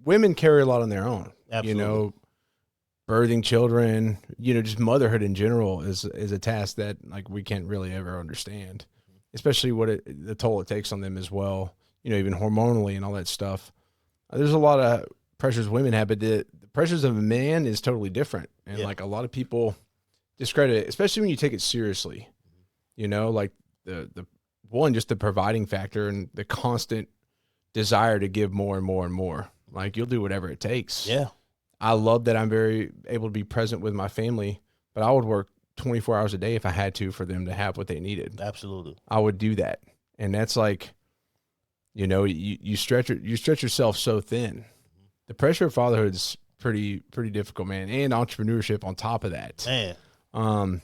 women carry a lot on their own. Absolutely. Birthing children, just motherhood in general is a task that like we can't really ever understand, especially the toll it takes on them as well, even hormonally and all that stuff. There's a lot of pressures women have, but the pressures of a man is totally different. And like a lot of people discredit it, especially when you take it seriously, like the one, just the providing factor and the constant desire to give more and more and more. Like you'll do whatever it takes. Yeah. I love that I'm very able to be present with my family, but I would work 24 hours a day if I had to for them to have what they needed. Absolutely. I would do that. And that's like, you stretch yourself so thin. The pressure of fatherhood is pretty difficult, man. And entrepreneurship on top of that. Man.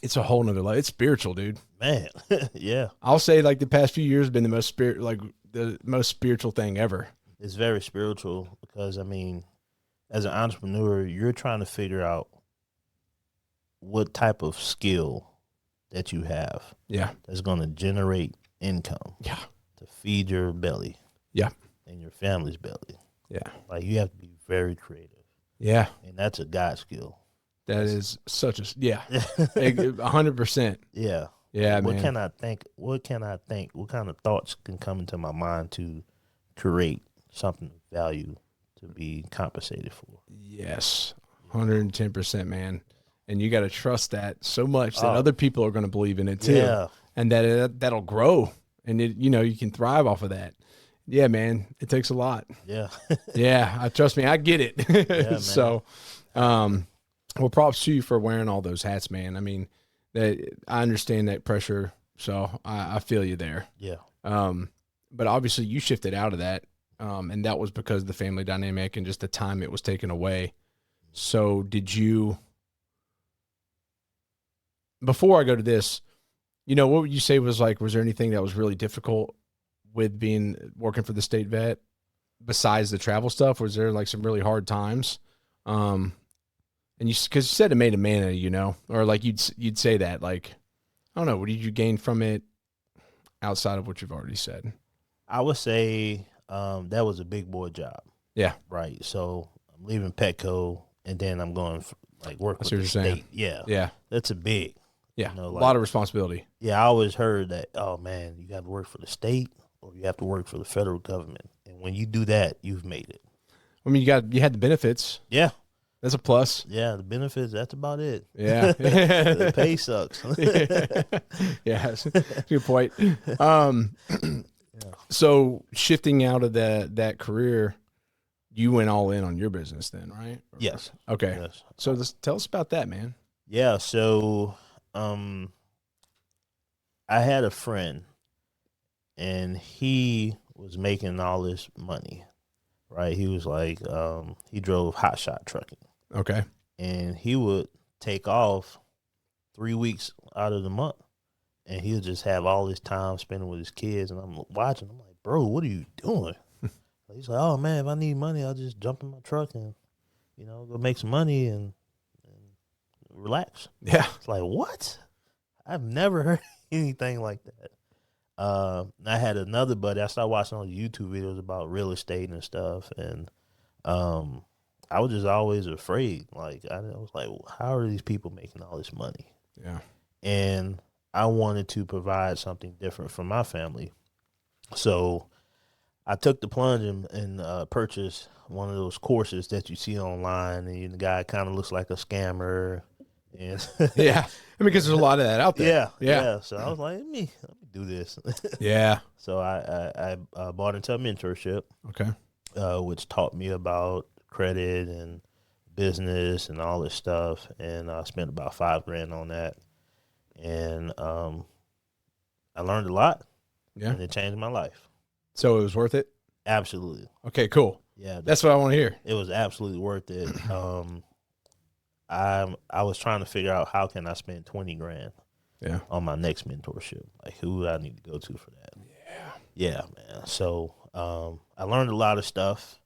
It's a whole nother level. It's spiritual, dude. Man. Yeah. I'll say like the past few years have been the most spiritual thing ever. It's very spiritual because as an entrepreneur, you're trying to figure out what type of skill that you have. Yeah. That's going to generate income. Yeah. To feed your belly. Yeah. And your family's belly. Yeah. Like you have to be very creative. Yeah. And that's a God skill. That is such a, yeah, 100%. Yeah. Yeah, What man. can I think? What can I think? What kind of thoughts can come into my mind to create something of value to be compensated for? Yes, 110%, man. And you got to trust that so much that other people are going to believe in it too. Yeah. And that'll grow, and you can thrive off of that. Yeah, man, it takes a lot. Yeah. Yeah, trust me, I get it. Yeah, man. So, well, props to you for wearing all those hats, man. I mean, I understand that pressure, so I feel you there. Yeah. But obviously you shifted out of that, and that was because of the family dynamic and just the time it was taken away. So did you, before I go to this, what would you say was there anything that was really difficult with working for the state vet besides the travel stuff? Was there some really hard times? And because you said it made a man of you, or you'd say that, I don't know, what did you gain from it outside of what you've already said? I would say that was a big boy job. Yeah. Right. So I'm leaving Petco, and then I'm going work with the state. Yeah. Yeah. That's a big. Yeah. A lot of responsibility. Yeah. I always heard that, oh man, you got to work for the state or you have to work for the federal government. And when you do that, you've made it. I mean, you had the benefits. Yeah. That's a plus. Yeah, the benefits, that's about it. Yeah. The pay sucks. Yeah, good point. So shifting out of that career, you went all in on your business then, right? Yes. Okay. Yes. So tell us about that, man. Yeah, so I had a friend, and he was making all this money, right? He was he drove hotshot trucking. Okay. And he would take off 3 weeks out of the month, and he'll just have all this time spending with his kids. And I'm watching. I'm like, bro, what are you doing? He's like, oh man, if I need money, I'll just jump in my truck and go make some money and relax. Yeah. It's like, what? I've never heard anything like that. I had another buddy. I started watching all the YouTube videos about real estate and stuff, and I was just always afraid. I was like, how are these people making all this money? Yeah. And I wanted to provide something different for my family. So I took the plunge and purchased one of those courses that you see online, and the guy kind of looks like a scammer. And yeah. Because there's a lot of that out there. Yeah. So I was like, let me do this. Yeah. So I bought into a mentorship. Okay. Which taught me about credit and business and all this stuff, and I spent about $5,000 on that, and I learned a lot. Yeah, and it changed my life. So it was worth it? Absolutely. Okay, cool. Yeah, that's what I want to hear. It was absolutely worth it. I was trying to figure out how can I spend $20,000 on my next mentorship. Who do I need to go to for that? Yeah, man. So I learned a lot of stuff.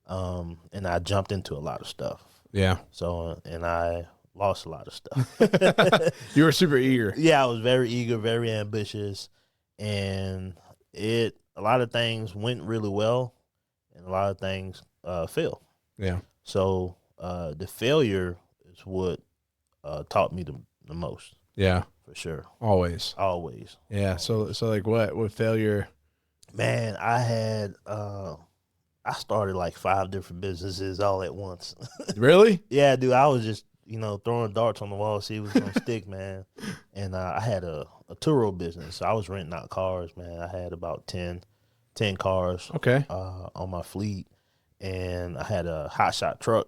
And I jumped into a lot of stuff. Yeah. So, and I lost a lot of stuff. You were super eager. Yeah, I was very eager, very ambitious, and a lot of things went really well, and a lot of things failed. Yeah. So the failure is what taught me the most. Yeah. For sure. Always. Yeah. So what failure? Man, I had I started 5 different businesses all at once. Really? Yeah, dude. I was just, throwing darts on the wall to see what's going to stick, man. And I had a Turo business. So I was renting out cars, man. I had about 10 cars on my fleet. And I had a hotshot truck.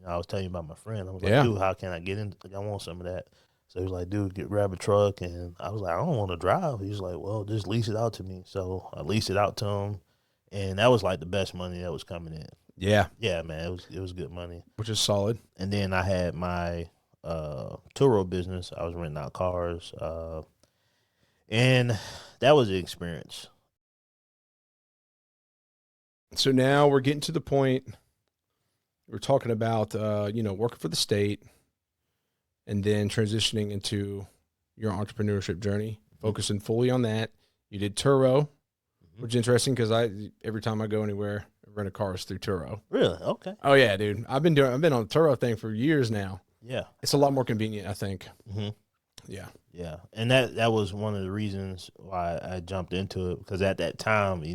I was telling you about my friend. I was like, dude, how can I get in? I want some of that. So he was like, dude, grab a truck. And I was like, I don't want to drive. He was like, well, just lease it out to me. So I leased it out to him. And that was the best money that was coming in. Yeah. Yeah, man. It was good money. Which is solid. And then I had my Turo business. I was renting out cars. And that was the experience. So now we're getting to the point we're talking about, working for the state and then transitioning into your entrepreneurship journey, focusing fully on that. You did Turo. Which is interesting because every time I go anywhere, I rent a car through Turo. Really? Okay. Oh yeah, dude. I've been on the Turo thing for years now. Yeah. It's a lot more convenient, I think. Mm-hmm. Yeah. Yeah, and that was one of the reasons why I jumped into it, because at that time, they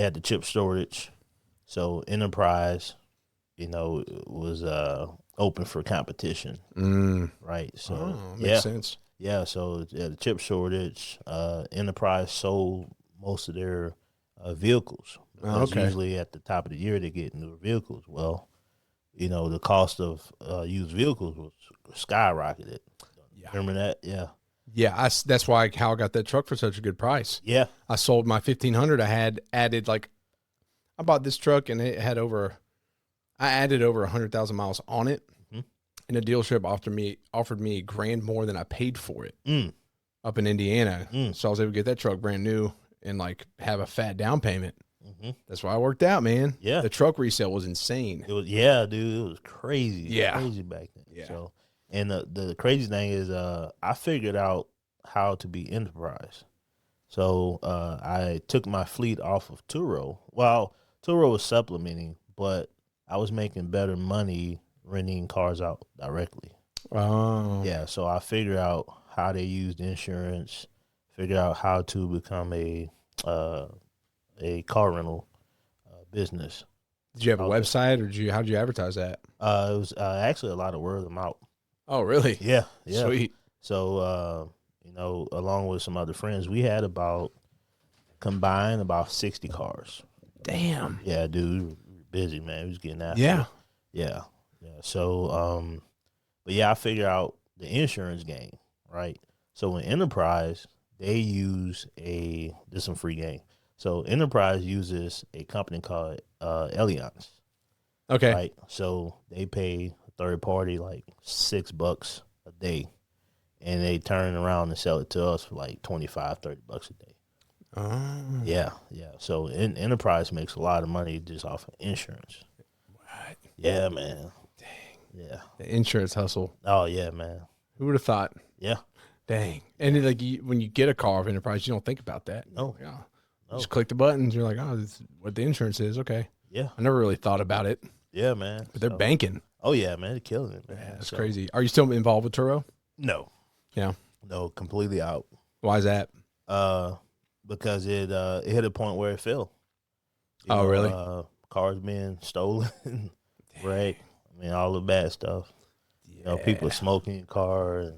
had the chip shortage, so Enterprise, was open for competition, right? So makes sense. yeah. So the chip shortage, Enterprise sold most of their vehicles. Because usually at the top of the year they get newer vehicles. Well, the cost of used vehicles was skyrocketed. Yeah. Remember that? Yeah. Yeah, that's why how I got that truck for such a good price. Yeah. I sold my 1500. I had added I bought this truck and I added over 100,000 miles on it. Mm-hmm. And the dealership offered me $1,000 more than I paid for it up in Indiana. So I was able to get that truck brand new and have a fat down payment. Mm-hmm. That's why I worked out, man. Yeah. The truck resale was insane. It was, yeah, dude. It was crazy. Yeah. Crazy back then. Yeah. So, and the crazy thing is, I figured out how to be Enterprise. So I took my fleet off of Turo. Well, Turo was supplementing, but I was making better money renting cars out directly. Oh. Yeah, so I figured out how they used insurance, figured out how to become a car rental business. Did you have a website, or how'd you advertise that? It was actually a lot of word of mouth. Oh, really? Yeah. Sweet. So, along with some other friends, we had combined about 60 cars. Damn. Yeah, dude, we were busy, man. We was getting after Yeah. it. Yeah. So, but yeah, I figured out the insurance game, right? So in Enterprise, they use this is some free game. So Enterprise uses a company called Alienation. Okay. Right. So they pay a third party like $6 a day, and they turn around and sell it to us for like $25-$30 a day. Oh. Yeah. So Enterprise makes a lot of money just off of insurance. What? Yeah, man. Dang. Yeah. The insurance hustle. Oh yeah, man. Who would have thought? Yeah. Dang. And when you get a car of Enterprise, you don't think about that. No. Yeah. No. Just click the buttons. You're like, oh, this is what the insurance is. Okay. Yeah. I never really thought about it. Yeah, man. But they're banking. Oh yeah, man. They're killing it, man. Yeah, that's crazy. Are you still involved with Turo? No. Yeah. No, completely out. Why is that? Because it hit a point where it fell. Really? Cars being stolen, right? I mean, all the bad stuff. Yeah. People smoking in cars,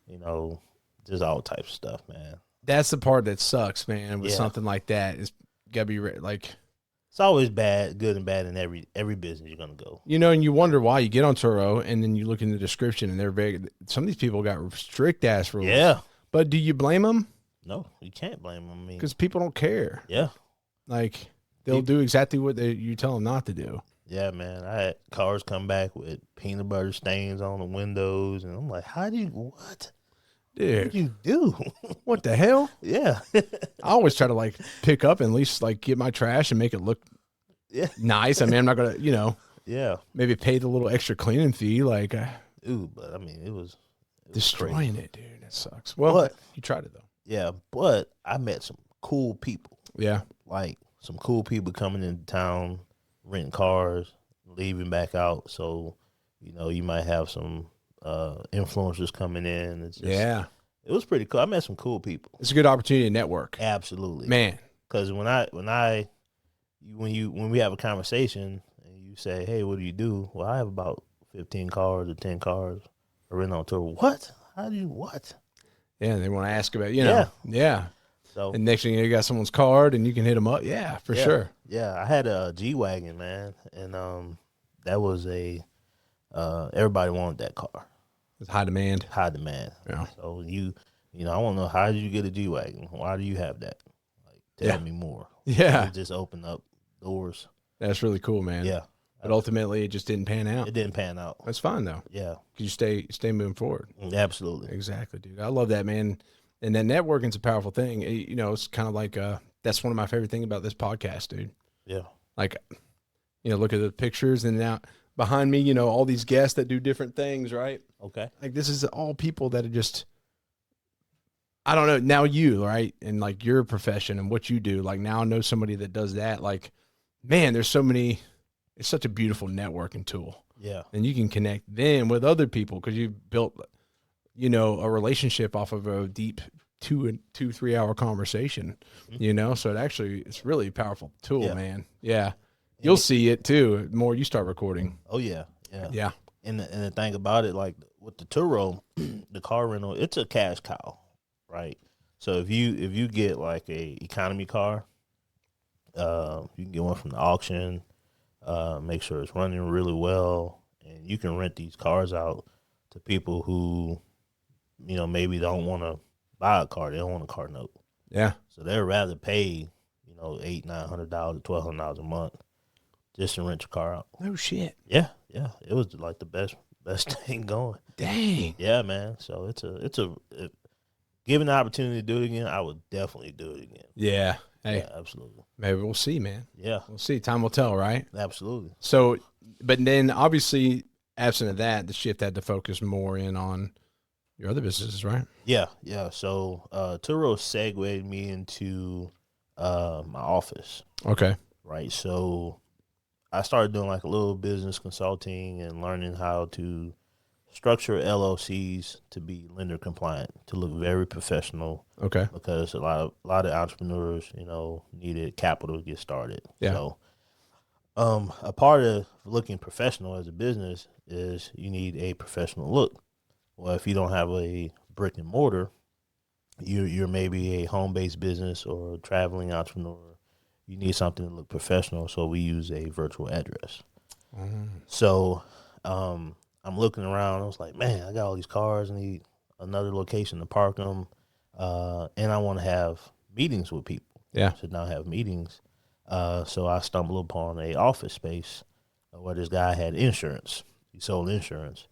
and just all types of stuff, man. That's the part that sucks, man. With Yeah. something like that, it's gotta be It's always bad, good and bad in every business you're gonna go. and you wonder why you get on Turo, and then you look in the description, and some of these people got strict ass rules. Yeah. But do you blame them? No, you can't blame them. I mean, Because people don't care. yeah. They'll do exactly what you tell them not to do. Yeah, man. I had cars come back with peanut butter stains on the windows, and I'm like, what? Dude, What did you do? what the hell? Yeah. I always try to pick up and at least get my trash and make it look nice. I mean, I'm not gonna, Yeah. maybe pay the little extra cleaning fee. Ooh, but I mean, it was Destroying crazy. it, dude. That sucks. Well, you tried it though. Yeah, but I met some cool people. Yeah. Like some cool people coming into town, renting cars, leaving back out. So, you might have some influencers coming in. It's just, it was pretty cool. I met some cool people. It's a good opportunity to network. Absolutely, Man. Because when we have a conversation and you say, "Hey, what do you do?" Well, I have about 15 cars or 10 cars. I rent on tour. What? How do you what? Yeah, they want to ask about, Yeah. So And next thing you know, you got someone's card and you can hit them up. Yeah, for sure. Yeah, I had a G-Wagon, man, and that was everybody wanted that car. It's high demand. High demand. Yeah. So I want to know, how did you get a G-Wagon? Why do you have that? Tell me more. Yeah. It just opened up doors. That's really cool, man. Yeah. But ultimately, it just didn't pan out. It didn't pan out. That's fine, though. Yeah. Because you stay moving forward. Absolutely. Exactly, dude. I love that, man. And that networking's a powerful thing. It's kind of that's one of my favorite things about this podcast, dude. Yeah. Look at the pictures, and now behind me, all these guests that do different things, right? Okay. This is all people that are just, I don't know, now you, right? And your profession and what you do, now I know somebody that does that. Man, there's so many, it's such a beautiful networking tool. Yeah. And you can connect them with other people because you've built you know, a relationship off of a deep 3 hour conversation, you know? So it's really a powerful tool, man. Yeah. You'll see it too, the more you start recording. Oh yeah. Yeah. Yeah. And the thing about it, like with the Turo, the car rental, it's a cash cow, right? So if you get like a economy car, you can get one from the auction, make sure it's running really well, and you can rent these cars out to people who, you know, maybe don't want to buy a car. They don't want a car note. Yeah. So they'd rather pay, you know, $800-$900, $1,200 a month just to rent your car out. No shit. Yeah. Yeah. It was like the best thing going. Dang. Yeah, man. So given the opportunity to do it again, I would definitely do it again. Yeah. Hey, yeah, absolutely. Maybe we'll see, man. Yeah. We'll see. Time will tell, right? Absolutely. So, but then obviously, absent of that, the shift had to focus more in on your other businesses, right? Yeah. Yeah. So, Turo segued me into my office. Okay. Right. So, I started doing like a little business consulting and learning how to structure LLCs to be lender compliant, to look very professional. Okay. Because a lot of entrepreneurs, you know, needed capital to get started. Yeah. So, a part of looking professional as a business is you need a professional look. Well, if you don't have a brick and mortar, you're maybe a home-based business or a traveling entrepreneur. You need something to look professional, so we use a virtual address. So, I'm looking around. I was like, man, I got all these cars. I need another location to park them, and I want to have meetings with people. Yeah. So now I have meetings. So I stumbled upon a office space where this guy had insurance. He sold insurance,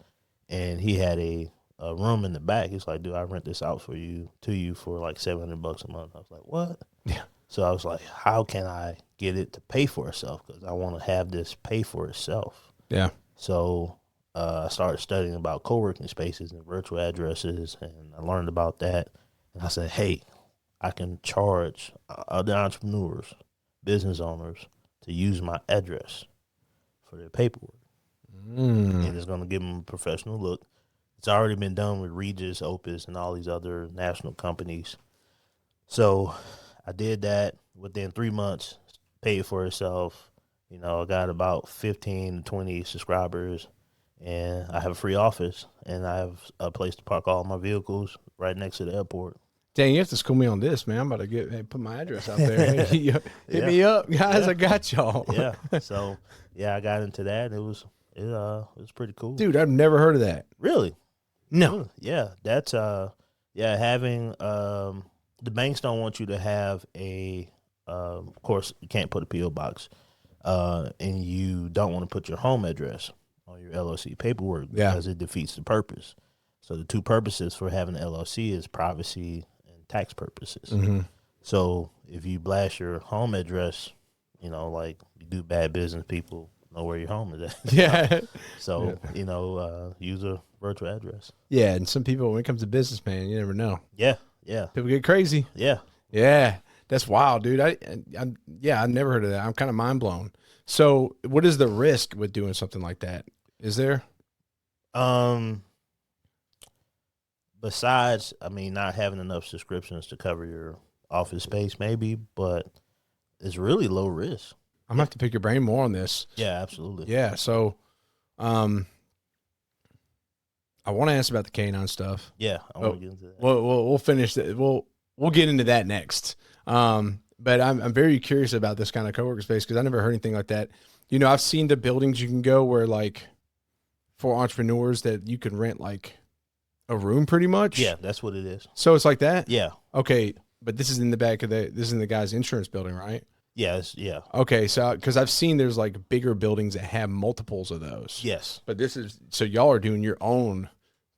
and he had a room in the back. He's like, dude, I rent this out to you for like $700 a month. I was like, what? Yeah. So I was like, how can I get it to pay for itself? Because I want to have this pay for itself. Yeah. So I started studying about co-working spaces and virtual addresses, and I learned about that. And I said, hey, I can charge other entrepreneurs, business owners, to use my address for their paperwork. And it's going to give them a professional look. It's already been done with Regis, Opus, and all these other national companies. So I did that. Within 3 months, paid for itself. You know, I got about 15 to 20 subscribers, and I have a free office, and I have a place to park all my vehicles right next to the airport. Dang, you have to school me on this, man. I'm about to put my address out there. Hit me up, guys. Yeah. I got y'all. Yeah. So yeah, I got into that. It was pretty cool. Dude, I've never heard of that. Really? No. Yeah. That's having the banks don't want you to have a of course you can't put a PO box, and you don't want to put your home address on your LLC paperwork because it defeats the purpose. So the two purposes for having an LLC is privacy and tax purposes. Mm-hmm. So if you blast your home address, you know, like you do bad business, people know where your home is at. Yeah. So, you know, use a virtual address. Yeah. And some people, when it comes to business, man, you never know. Yeah. Yeah. People get crazy. Yeah. Yeah. That's wild, dude. I never heard of that. I'm kind of mind blown. So what is the risk with doing something like that? Is there? Besides, I mean, not having enough subscriptions to cover your office space, maybe, but it's really low risk. I'm gonna have to pick your brain more on this. Yeah, absolutely. Yeah. So, I want to ask about the canine stuff. Yeah, I want to get into that. We'll finish that. We'll get into that next. But I'm very curious about this kind of coworker space because I never heard anything like that. You know, I've seen the buildings you can go where like for entrepreneurs that you can rent like a room pretty much. Yeah, that's what it is. So it's like that? Yeah. Okay. But this is in the back of this is in the guy's insurance building, right? Yeah. Yeah. Okay. So, because I've seen there's like bigger buildings that have multiples of those. Yes. But this is, so y'all are doing your own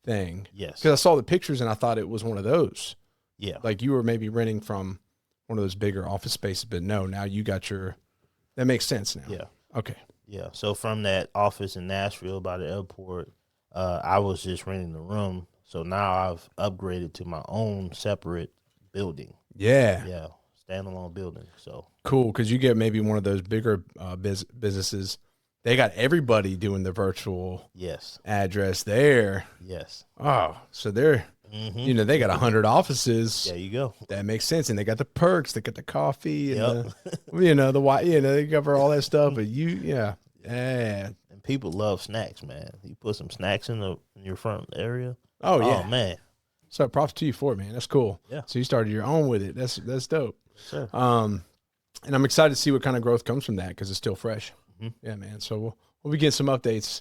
thing. Yes. Because I saw the pictures and I thought it was one of those. Yeah. Like you were maybe renting from one of those bigger office spaces, but no, now you got that makes sense now. Yeah. Okay. Yeah. So from that office in Nashville by the airport, I was just renting the room. So now I've upgraded to my own separate building. Yeah. Yeah. Standalone building. So cool. Because you get maybe one of those bigger businesses they got everybody doing the virtual Yes. address there. Yes. Oh, so they're, you know, they got 100 offices. There you go. That makes sense. And they got the perks. They got the coffee and Yep. they cover all that stuff. But yeah. And people love snacks, man. You put some snacks in your front area. Oh, yeah. Oh, man. So props to you for it, man. That's cool. Yeah. So you started your own with it. That's dope. Sure. And I'm excited to see what kind of growth comes from that because it's still fresh. Mm-hmm. Yeah, man. So we'll be getting some updates.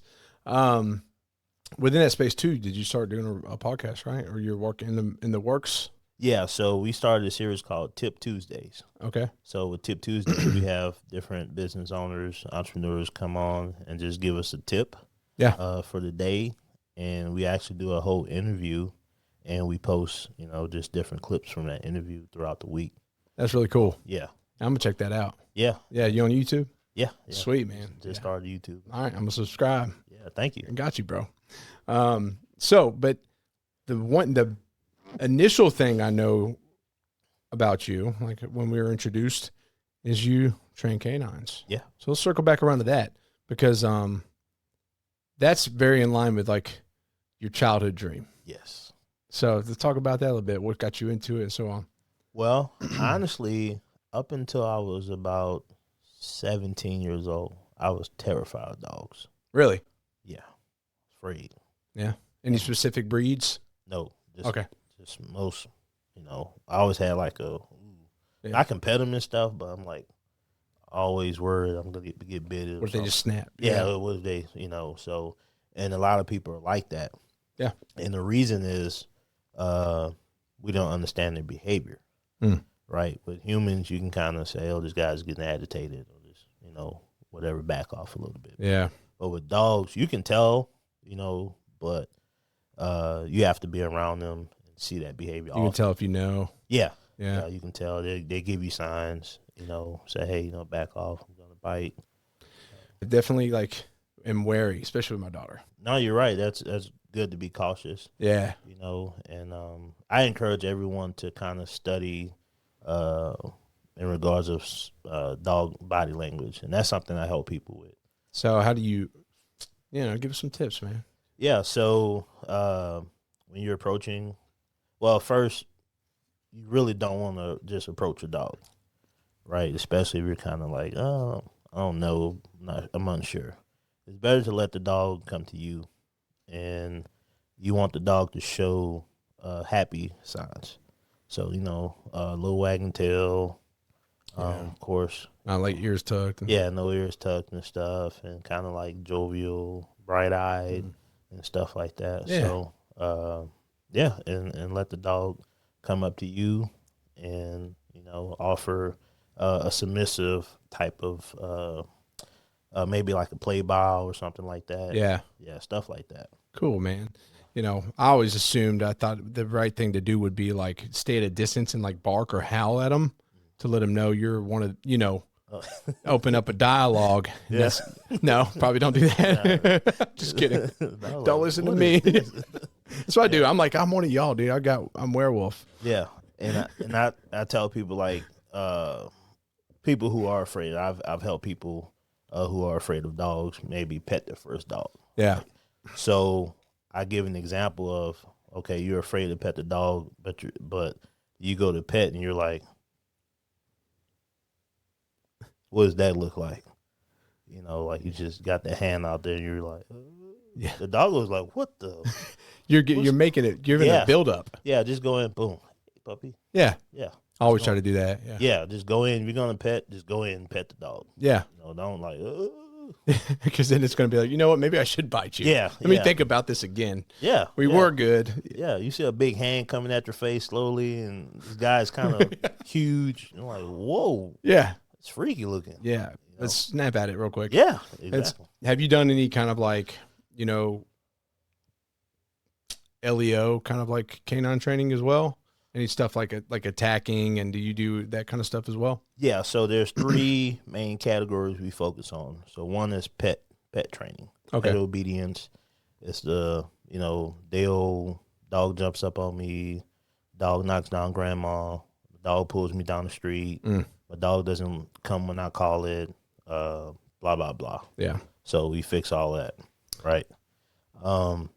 Within that space too, did you start doing a podcast, right? Or you're working in the works? Yeah. So we started a series called Tip Tuesdays. Okay. So with Tip Tuesdays, we have different business owners, entrepreneurs come on and just give us a tip. Yeah. For the day, and we actually do a whole interview, and we post, you know, just different clips from that interview throughout the week. That's really cool. Yeah. I'm gonna check that out. Yeah. Yeah. You on YouTube? Yeah. Sweet, man. Just started YouTube. All right. I'm gonna subscribe. Yeah. Thank you. I got you, bro. But the initial thing I know about you, like when we were introduced, is you train canines. Yeah. So let's circle back around to that because that's very in line with like your childhood dream. Yes. So let's talk about that a little bit. What got you into it and so on? Well, honestly, up until I was about 17 years old, I was terrified of dogs. Really? Yeah. Afraid. Yeah. Any specific breeds? No. Just most, you know, I always had like I can pet them and stuff, but I'm like always worried I'm going to get bit. What if they just snap? Yeah. What if they, you know, so, and a lot of people are like that. Yeah. And the reason is we don't understand their behavior. Right? With humans, you can kind of say, oh, this guy's getting agitated or this, you know, whatever, back off a little bit. Yeah. But with dogs, you can tell, you know, but you have to be around them and see that behavior. You can tell if you know. Yeah. Yeah. You can tell. They give you signs, you know, say, hey, you know, back off. I'm going to bite. Definitely like am wary, especially with my daughter. No, you're right. That's good to be cautious. Yeah. You know, and I encourage everyone to kind of study in regards of dog body language, and that's something I help people with. So how do you give us some tips, man? Yeah, so when you're approaching, well, first, you really don't want to just approach a dog, right? Especially if you're kind of like, oh, I don't know, I'm unsure. It's better to let the dog come to you, and you want the dog to show happy signs. So, you know, little wagging tail, of course. Not like ears tucked. Yeah, no ears tucked and stuff, and kind of like jovial, bright-eyed and stuff like that. Yeah. So, and let the dog come up to you and, you know, offer a submissive type of maybe like a play bow or something like that. Yeah. Yeah, stuff like that. Cool, man. You know, I always assumed, I thought the right thing to do would be like stay at a distance and like bark or howl at them to let them know you're one of, you know, open up a dialogue. Yeah. No, probably don't do that. Just kidding. Don't listen to me. That's what I do. I'm like, I'm one of y'all, dude. I'm werewolf. Yeah. And I tell people like, people who are afraid, I've helped people who are afraid of dogs maybe pet their first dog. Yeah. So I give an example of, okay, you're afraid to pet the dog, but you go to pet and you're like, what does that look like? You know, like you just got the hand out there and you're like, yeah. The dog was like, what the? You're making it, giving a build up. Yeah, just go in, boom, hey, puppy. Yeah. Yeah. I always try to do that. Yeah. Yeah, just go in. If you're going to pet, just go in and pet the dog. Yeah. You know, don't like, because then it's going to be like, you know what? Maybe I should bite you. Yeah. Let me think about this again. Yeah. We were good. Yeah. You see a big hand coming at your face slowly, and this guy's kind of huge. You're like, whoa. Yeah. It's freaky looking. Yeah. You know? Let's snap at it real quick. Yeah. Exactly. Have you done any kind of like, you know, LEO kind of like canine training as well? Any stuff like attacking, and do you do that kind of stuff as well? Yeah, so there's three main categories we focus on. So one is pet training. Okay. Pet obedience. It's the, you know, dog jumps up on me, dog knocks down grandma, the dog pulls me down the street, my dog doesn't come when I call it, blah, blah, blah. Yeah. So we fix all that, right?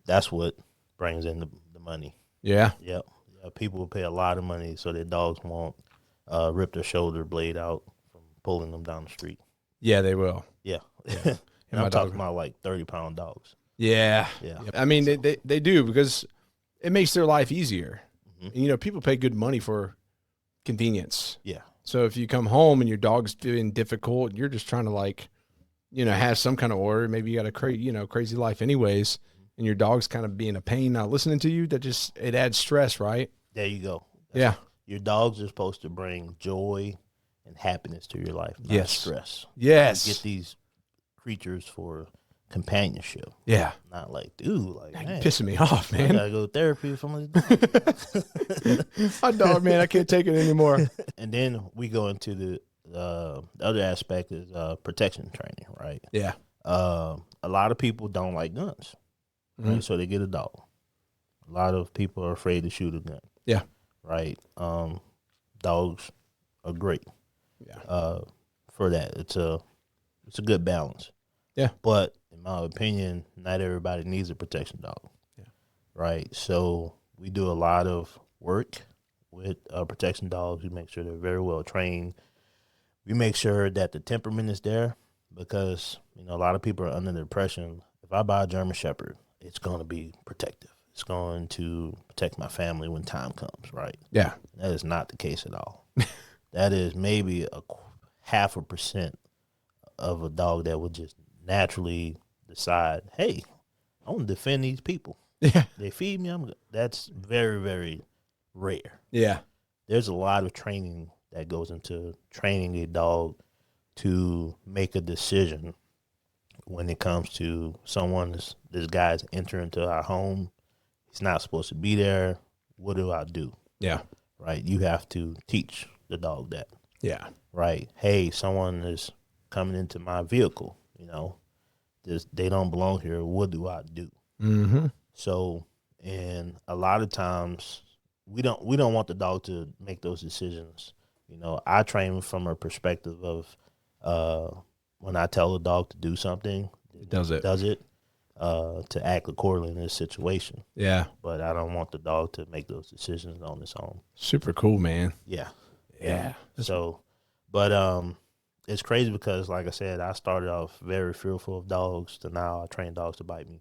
That's what brings in the money. Yeah. Yep. Yeah, people will pay a lot of money so their dogs won't rip their shoulder blade out from pulling them down the street. Yeah, they will. Yeah. And I'm talking about like 30-pound dogs. Yeah. Yeah. I mean, they do, because it makes their life easier. Mhm. And, you know, people pay good money for convenience. Yeah. So if you come home and your dog's being difficult, you're just trying to, like, you know, have some kind of order. Maybe you got a crazy life anyways, and your dog's kind of being a pain, not listening to you. It adds stress, right? There you go. Yeah. Your dogs are supposed to bring joy and happiness to your life, not stress. Yes. You get these creatures for companionship. Yeah. Not like, dude, like, You're man, pissing me off, I man. gotta go to therapy for my dog. My dog, man, I can't take it anymore. And then we go into the other aspect is protection training, right? Yeah. A lot of people don't like guns, right? Mm-hmm. So they get a dog. A lot of people are afraid to shoot a gun. Yeah. Right. Dogs are great. Yeah. For that, it's a good balance. Yeah. But in my opinion, not everybody needs a protection dog. Yeah. Right. So we do a lot of work with protection dogs. We make sure they're very well trained. We make sure that the temperament is there, because, you know, a lot of people are under the impression, if I buy a German Shepherd, it's going to be protective. It's going to protect my family when time comes, right? Yeah. That is not the case at all. That is maybe 0.5% of a dog that would just naturally decide, hey, I want to defend these people. Yeah. They feed me, I'm good. That's very, very rare. Yeah. There's a lot of training that goes into training a dog to make a decision when it comes to this guy's entering into our home. He's not supposed to be there. What do I do? Yeah. Right? You have to teach the dog that. Yeah. Right? Hey, someone is coming into my vehicle. You know, they don't belong here. What do I do? Mm-hmm. So, and a lot of times we don't want the dog to make those decisions. You know, I train from a perspective of when I tell a dog to do something, It does it. To act accordingly in this situation. Yeah. But I don't want the dog to make those decisions on its own. Super cool, man. Yeah. Yeah. So, but it's crazy because, like I said, I started off very fearful of dogs to now I train dogs to bite me.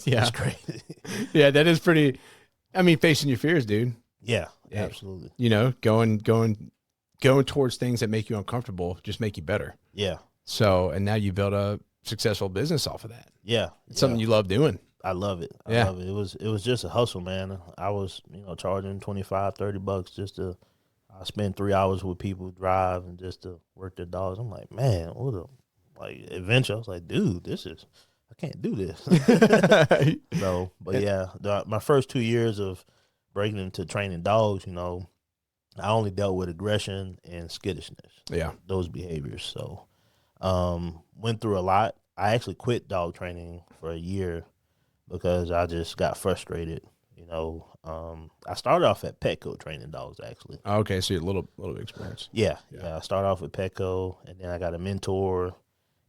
Yeah. It's crazy. Yeah, that is pretty. I mean, facing your fears, dude. Yeah, absolutely. You know, going towards things that make you uncomfortable just make you better. Yeah. So, and now you build a successful business off of that. Yeah. It's something you love doing. I love it. I love it. It was just a hustle, man. I was, charging $25-$30 just to spend 3 hours with people, drive, and just to work their dogs. I'm like, man, what a adventure. I was like, dude, I can't do this. So, but yeah, my first 2 years of breaking into training dogs, I only dealt with aggression and skittishness. Yeah. Those behaviors. So, went through a lot. I actually quit dog training for a year because I just got frustrated. I started off at Petco training dogs, actually. Okay, so you had a little experience. Yeah. I started off with Petco, and then I got a mentor,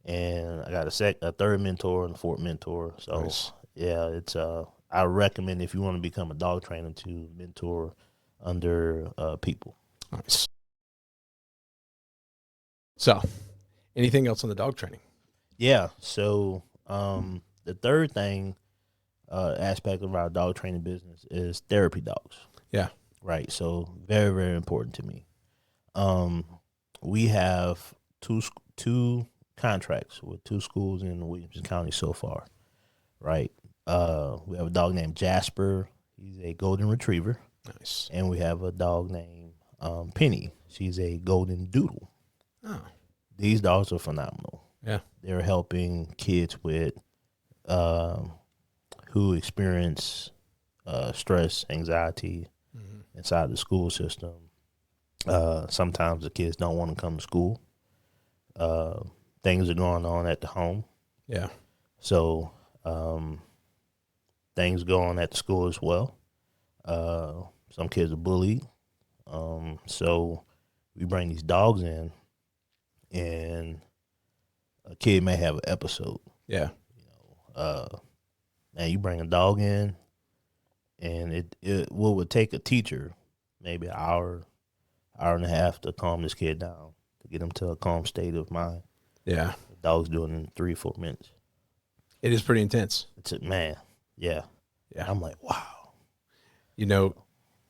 and I got a third mentor and a fourth mentor. So, Nice. Yeah, it's I recommend if you want to become a dog trainer to mentor under people. Nice. So, anything else on the dog training? Yeah. So, the third thing, aspect of our dog training business is therapy dogs. Yeah. Right. So very, very important to me. We have two contracts with 2 schools in Williamson County so far. Right. We have a dog named Jasper. He's a golden retriever. Nice. And we have a dog named Penny. She's a golden doodle. Oh. These dogs are phenomenal. Yeah. They're helping kids with who experience stress, anxiety inside the school system. Sometimes the kids don't want to come to school. Things are going on at the home. Yeah. So things go on at the school as well. Some kids are bullied. So we bring these dogs in, and a kid may have an episode. Yeah. Man, you bring a dog in, and it would take a teacher maybe an hour and a half to calm this kid down, to get him to a calm state of mind. Yeah. The dog's doing it in 3-4 minutes. It is pretty intense. It's it, man. Yeah. Yeah. I'm like, wow. You know,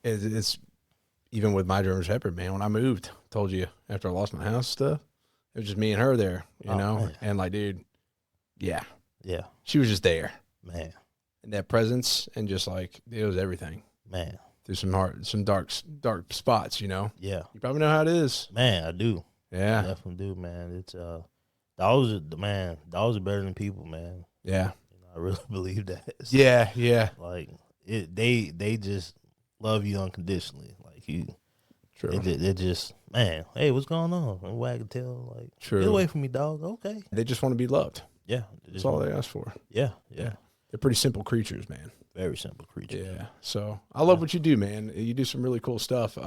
it's even with my German Shepherd, man, when I moved, told you after I lost my house stuff, it was just me and her there, you know? Man. And like, dude, yeah. Yeah. She was just there. Man. And that presence, and just like, it was everything. Man. Through some dark spots, you know? Yeah. You probably know how it is. Man, I do. Yeah. I definitely do, man. It's dogs are better than people, man. Yeah. I really believe that. Yeah, yeah. Like they just love you unconditionally. Like True. They just, man, hey, what's going on? And wag a tail, like, True. Get away from me, dog. Okay. They just want to be loved. Yeah. That's all they ask for. Yeah. They're pretty simple creatures, man. Very simple creatures. Yeah. So I love what you do, man. You do some really cool stuff.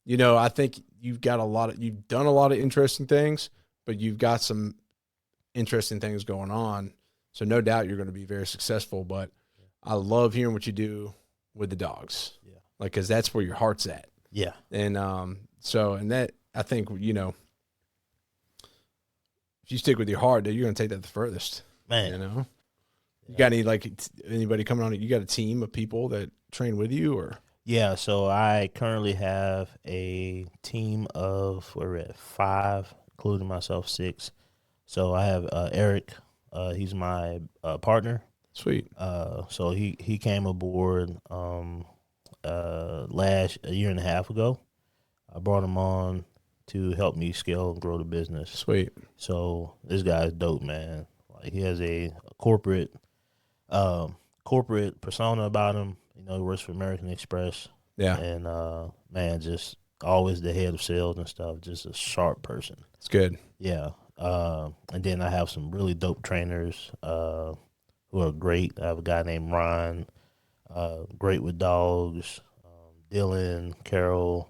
You know, I think you've done a lot of interesting things, but you've got some interesting things going on. So no doubt you're going to be very successful, but I love hearing what you do with the dogs. Yeah. Like, cause that's where your heart's at. Yeah. And, and that, I think, you know, if you stick with your heart, you're going to take that the furthest, Man. you know? You got anybody coming on? You got a team of people that train with you, or? Yeah, so I currently have a team of, we're at 5, including myself, 6. So I have Eric. He's my partner. Sweet. So he came aboard a year and a half ago. I brought him on to help me scale and grow the business. Sweet. So this guy's dope, man. Like, he has a corporate persona about him. You know, he works for American Express. Yeah. And man, just always the head of sales and stuff. Just a sharp person. It's good. Yeah. And then I have some really dope trainers who are great. I have a guy named Ron, great with dogs. Dylan, Carol,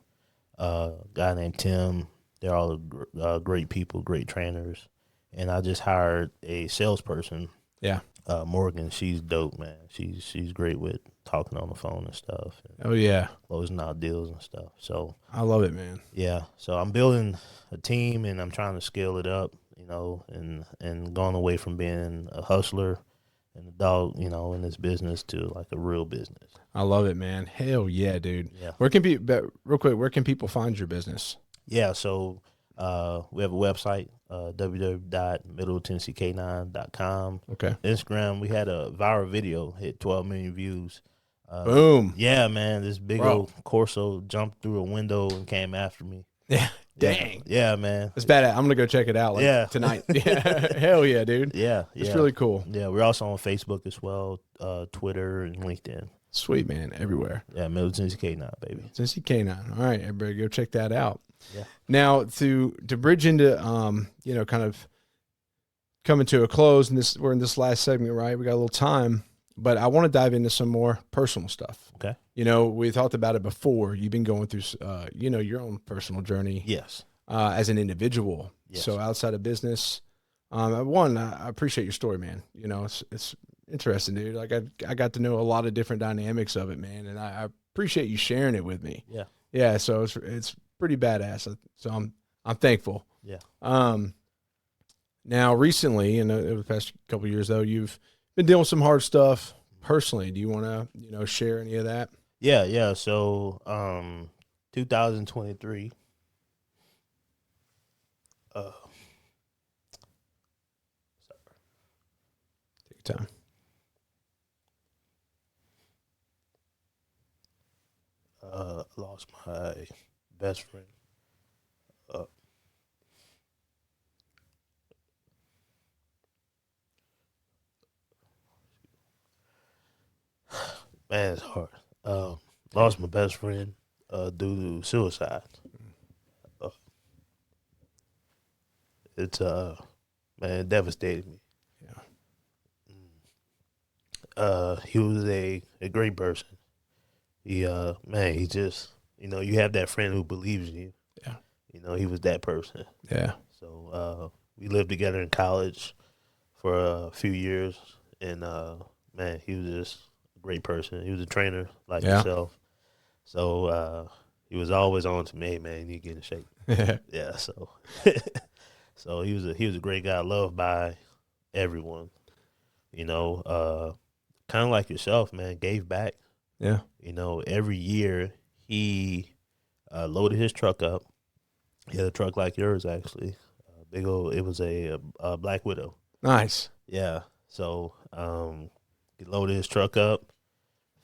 guy named Tim. They're all great people, great trainers. And I just hired a salesperson. Yeah. Morgan, she's dope, man. She's great with talking on the phone and stuff. And Oh yeah. closing out deals and stuff. So I love it, man. yeah. So I'm building a team, and I'm trying to scale it up, you know, and going away from being a hustler and a dog, you know, in this business to like a real business. I love it, man. Hell yeah, dude. Yeah. Where can people find your business? Yeah. So we have a website, www.middletennesseecanine.com. Okay. Instagram, we had a viral video, hit 12 million views. Boom. Yeah, man. This big Bro. old Corso jumped through a window and came after me. Yeah. Dang. Yeah, man. That's bad. I'm gonna go check it out. Tonight. Yeah. Hell yeah, dude. Yeah. It's really cool. Yeah, we're also on Facebook as well, Twitter and LinkedIn. Sweet, man. Everywhere. Yeah, Middle Tennessee Canine, baby. Tennessee Canine. All right, everybody, go check that out. Yeah. Now to bridge into you know, kind of coming to a close, and we're in this last segment, right? We got a little time, but I want to dive into some more personal stuff. Okay. You know, we talked about it before. You've been going through you know, your own personal journey. Yes. As an individual. Yes. So outside of business, I appreciate your story, man. You know, it's interesting, dude. Like I got to know a lot of different dynamics of it, man, and I appreciate you sharing it with me. Yeah. Yeah. So it's pretty badass. So I'm thankful. Yeah. Now recently, in the past couple of years, though, you've been dealing with some hard stuff personally. Do you want to, you know, share any of that? Yeah. Yeah. So, 2023. Take your time. Lost my best friend. Man, it's hard. Lost my best friend due to suicide. It's man, it devastated me. Yeah. He was a great person. He man, he just, you know, you have that friend who believes in you. Yeah. You know, he was that person. Yeah. So we lived together in college for a few years, and man, he was just a great person. He was a trainer like yourself, so he was always on to me, hey, man, you need to get in shape. Yeah, so so he was a great guy, loved by everyone. You know, kind of like yourself, man, gave back. Yeah. You know, every year he loaded his truck up. He had a truck like yours, actually. Big old. It was a Black Widow. Nice. Yeah. So he loaded his truck up,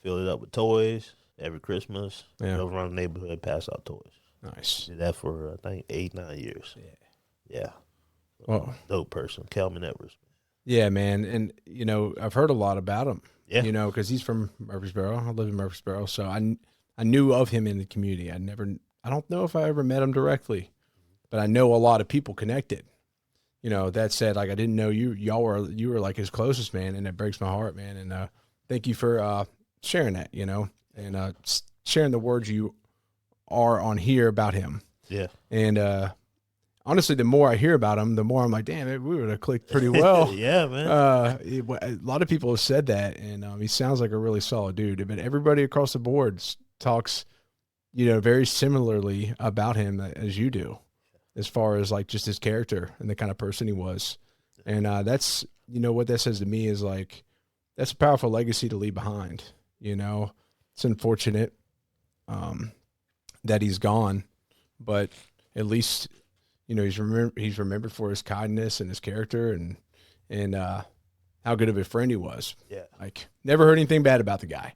filled it up with toys every Christmas. Yeah. Drove around the neighborhood, passed out toys. Nice. Did that for I think 8-9 years. Yeah. Well, dope person, Kelvin Edwards. Yeah, man. And, you know, I've heard a lot about him, Yeah. you know, because he's from Murfreesboro. I live in Murfreesboro. So I knew of him in the community. I don't know if I ever met him directly, but I know a lot of people connected. You know, that said, like, I didn't know you were like his closest, man. And it breaks my heart, man. And thank you for sharing that, you know, and sharing the words you are on here about him. Yeah. And, honestly, the more I hear about him, the more I'm like, damn, we would have clicked pretty well. Yeah, man. A lot of people have said that, and he sounds like a really solid dude. But everybody across the board talks, you know, very similarly about him as you do, as far as like just his character and the kind of person he was. And that's, you know, what that says to me is like, that's a powerful legacy to leave behind. You know, it's unfortunate that he's gone, but at least, you know, he's remembered for his kindness and his character and how good of a friend he was. Yeah. Like, never heard anything bad about the guy,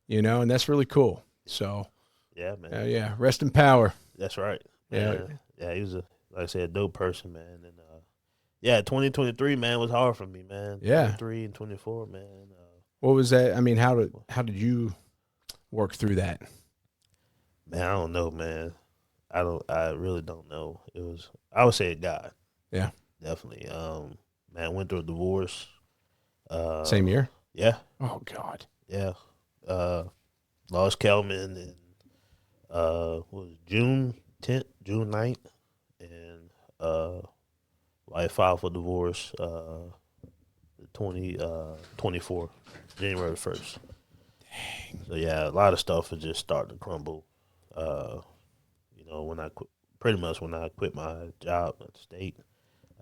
you know, and that's really cool. So, yeah, man. Yeah. Rest in power. That's right. Yeah. Yeah. He was like I said, a dope person, man. And, 2023, man, was hard for me, man. Yeah. 23 and 24, man. What was that? I mean, how did you work through that? Man, I don't know, man. I really don't know. I would say God. Yeah. Definitely. Man, went through a divorce. Same year? Yeah. Oh God. Yeah. Lost Kelman in what was it, June 10th, June 9th. And I filed for divorce 24, January 1st. Dang. So yeah, a lot of stuff was just starting to crumble. You know, when I quit my job at the state,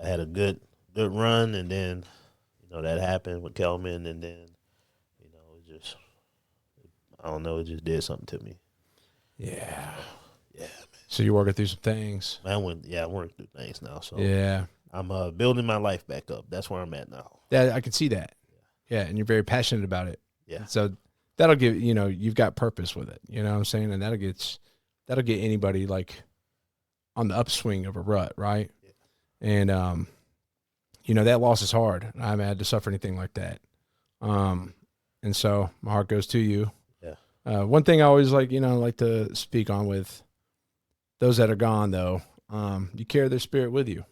I had a good run, and then, you know, that happened with Kelman, and then, you know, I don't know, it just did something to me. Yeah. Yeah, man. So you're working through some things. I'm working through things now. So yeah, I'm building my life back up. That's where I'm at now. Yeah, I can see that. Yeah, and you're very passionate about it. Yeah. So that'll give, you know, you've got purpose with it. You know what I'm saying? And that'll get anybody like on the upswing of a rut, right? Yeah. And you know, that loss is hard. I haven't had to suffer anything like that. And so my heart goes to you. Yeah. One thing I always like to speak on with those that are gone, though, you carry their spirit with you.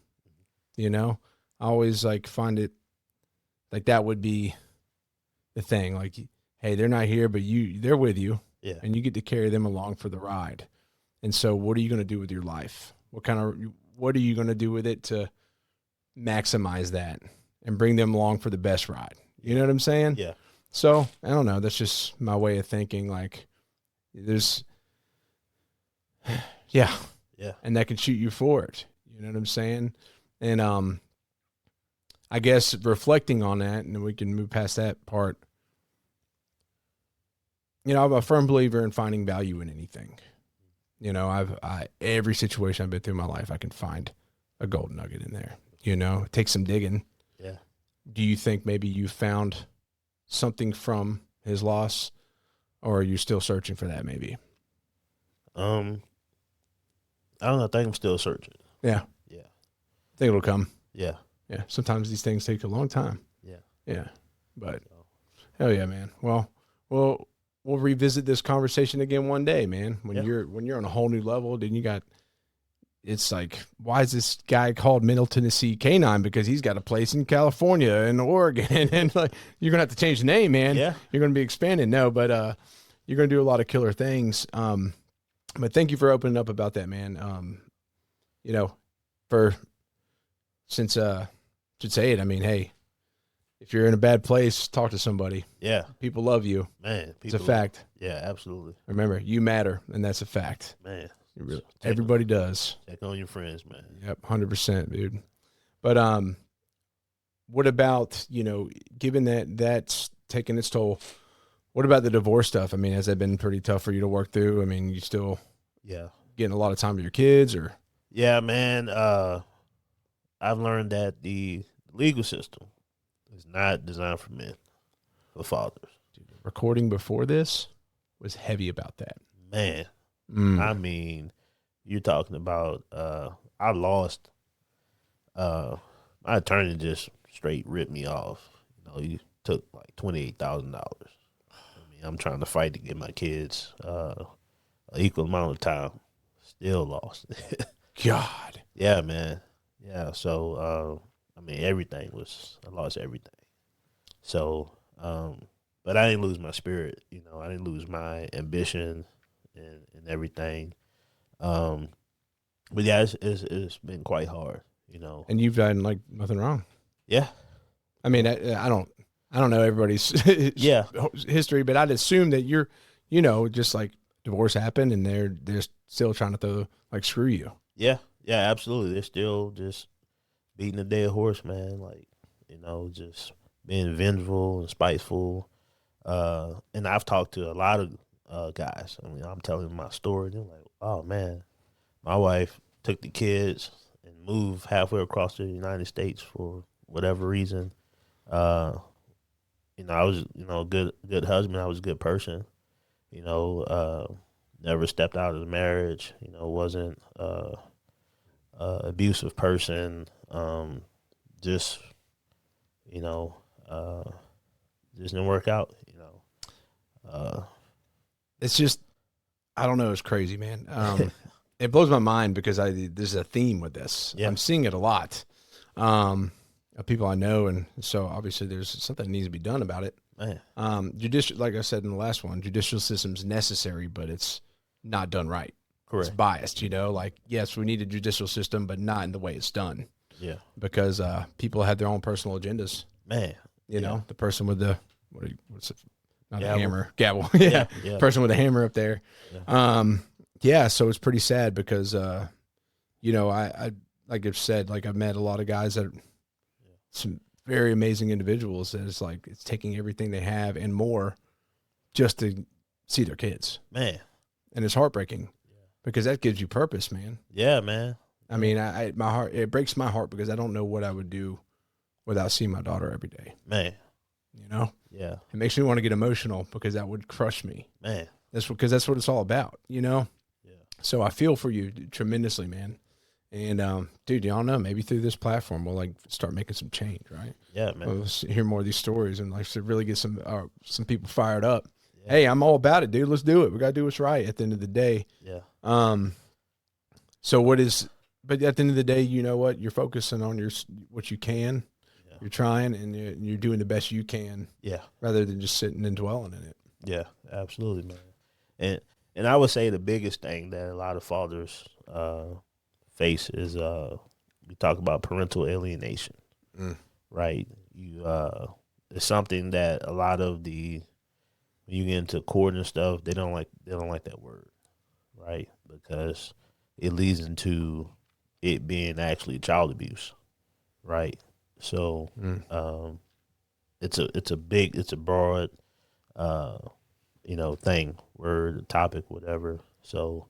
You know, I always like find it like that would be the thing. Like, hey, they're not here, but they're with you. Yeah. And you get to carry them along for the ride. And so what are you going to do with your life? What are you going to do with it to maximize that and bring them along for the best ride? You know what I'm saying? Yeah. So I don't know. That's just my way of thinking. Like, there's, yeah. Yeah. And that can shoot you forward. You know what I'm saying? And I guess reflecting on that, and we can move past that part. You know, I'm a firm believer in finding value in anything. You know, every situation I've been through in my life, I can find a gold nugget in there. You know, it takes some digging. Yeah. Do you think maybe you found something from his loss, or are you still searching for that maybe? I don't know. I think I'm still searching. Yeah. Yeah. I think it'll come. Yeah. Yeah. Sometimes these things take a long time. Yeah. Yeah. But hell yeah, man. Well, we'll revisit this conversation again one day, man. When you're on a whole new level, then it's like, why is this guy called Middle Tennessee Canine? Because he's got a place in California and Oregon, and like, you're gonna have to change the name, man. Yeah. You're gonna be expanding. No, but you're gonna do a lot of killer things. But thank you for opening up about that, man. You know, should say it. I mean, hey, if you're in a bad place, talk to somebody. Yeah. People love you. Man. It's a fact. Yeah, absolutely. Remember, you matter, and that's a fact. Man. Everybody does. Check on your friends, man. Yep, 100%, dude. But what about, given that that's taking its toll, what about the divorce stuff? I mean, has that been pretty tough for you to work through? I mean, you still getting a lot of time with your kids, or? Yeah, man. I've learned that the legal system is not designed for men, for fathers. Dude, recording before this was heavy about that. Man, I mean, you're talking about, I lost, my attorney just straight ripped me off. He took like $28,000. I mean, I'm trying to fight to get my kids an equal amount of time. Still lost. God. Yeah, man. Yeah, so, I mean, I lost everything. So, but I didn't lose my spirit, I didn't lose my ambition and everything. But yeah, it's been quite hard, And you've done like nothing wrong. Yeah. I mean, I don't know everybody's history, but I'd assume that you're, just like divorce happened and they're still trying to screw you. Yeah. Yeah, absolutely. They're still just beating a dead horse, man. Like, just being vengeful and spiteful. And I've talked to a lot of guys. I mean, I'm telling them my story. They're like, oh, man, my wife took the kids and moved halfway across the United States for whatever reason. I was, a good husband. I was a good person. Never stepped out of the marriage. Wasn't abusive person. Just didn't work out. It's just, I don't know. It's crazy, man. It blows my mind because there's a theme with this. Yeah. I'm seeing it a lot. Of people I know, and so obviously there's something that needs to be done about it. Man. Judicial, like I said in the last one, judicial system's necessary, but it's not done right. Correct. It's biased, yes, we need a judicial system, but not in the way it's done. Yeah. Because people have their own personal agendas. Man. The person with the, what's it? Not gavel. A hammer. Gavel. Yeah. Person with a hammer up there. Yeah. So it's pretty sad because, I like I've said, I've met a lot of guys that are some very amazing individuals that it's taking everything they have and more just to see their kids. Man. And it's heartbreaking because that gives you purpose, man. Yeah, man. I mean, my heart, it breaks my heart because I don't know what I would do without seeing my daughter every day. Man. Yeah. It makes me want to get emotional because that would crush me. Man. That's what it's all about, Yeah. So I feel for you tremendously, man. And, dude, y'all know, maybe through this platform, we'll start making some change, right? Yeah, man. We'll hear more of these stories and to really get some people fired up. Yeah. Hey, I'm all about it, dude. Let's do it. We got to do what's right at the end of the day. Yeah. So but at the end of the day, you know what? You're focusing on what you can. Yeah. You're trying and you're doing the best you can. Yeah. Rather than just sitting and dwelling in it. Yeah, absolutely, man. And I would say the biggest thing that a lot of fathers face is we talk about parental alienation, right? It's something that a lot of when you get into court and stuff, they don't like that word, right? Because it leads into it being actually child abuse, right? So it's a broad thing, word, topic, whatever. So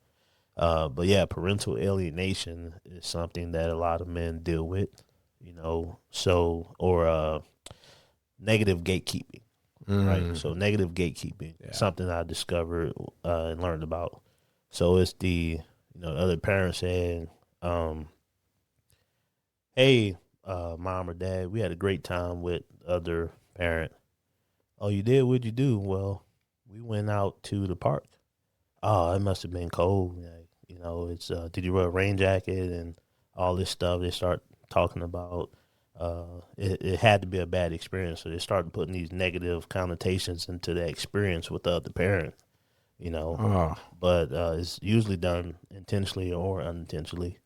but yeah, parental alienation is something that a lot of men deal with, or negative gatekeeping, right? So negative gatekeeping, something I discovered and learned about. So it's the other parent saying, hey, mom or dad, we had a great time with the other parent. Oh, you did? What'd you do? Well, we went out to the park. Oh, it must have been cold. It's did you wear a rain jacket and all this stuff? They start talking about it had to be a bad experience. So they start putting these negative connotations into that experience with the other parent, But it's usually done intentionally or unintentionally.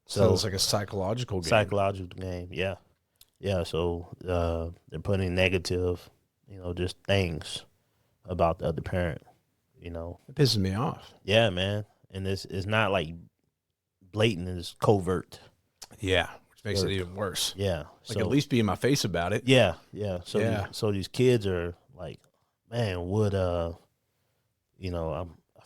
So it's like a psychological game. Psychological game, yeah. Yeah, so they're putting negative, just things about the other parent, It pisses me off. Yeah, man. And it's not like blatant, it's covert. Yeah, which makes it even worse. Yeah. Like, at least be in my face about it. Yeah. So so these kids are like, man, I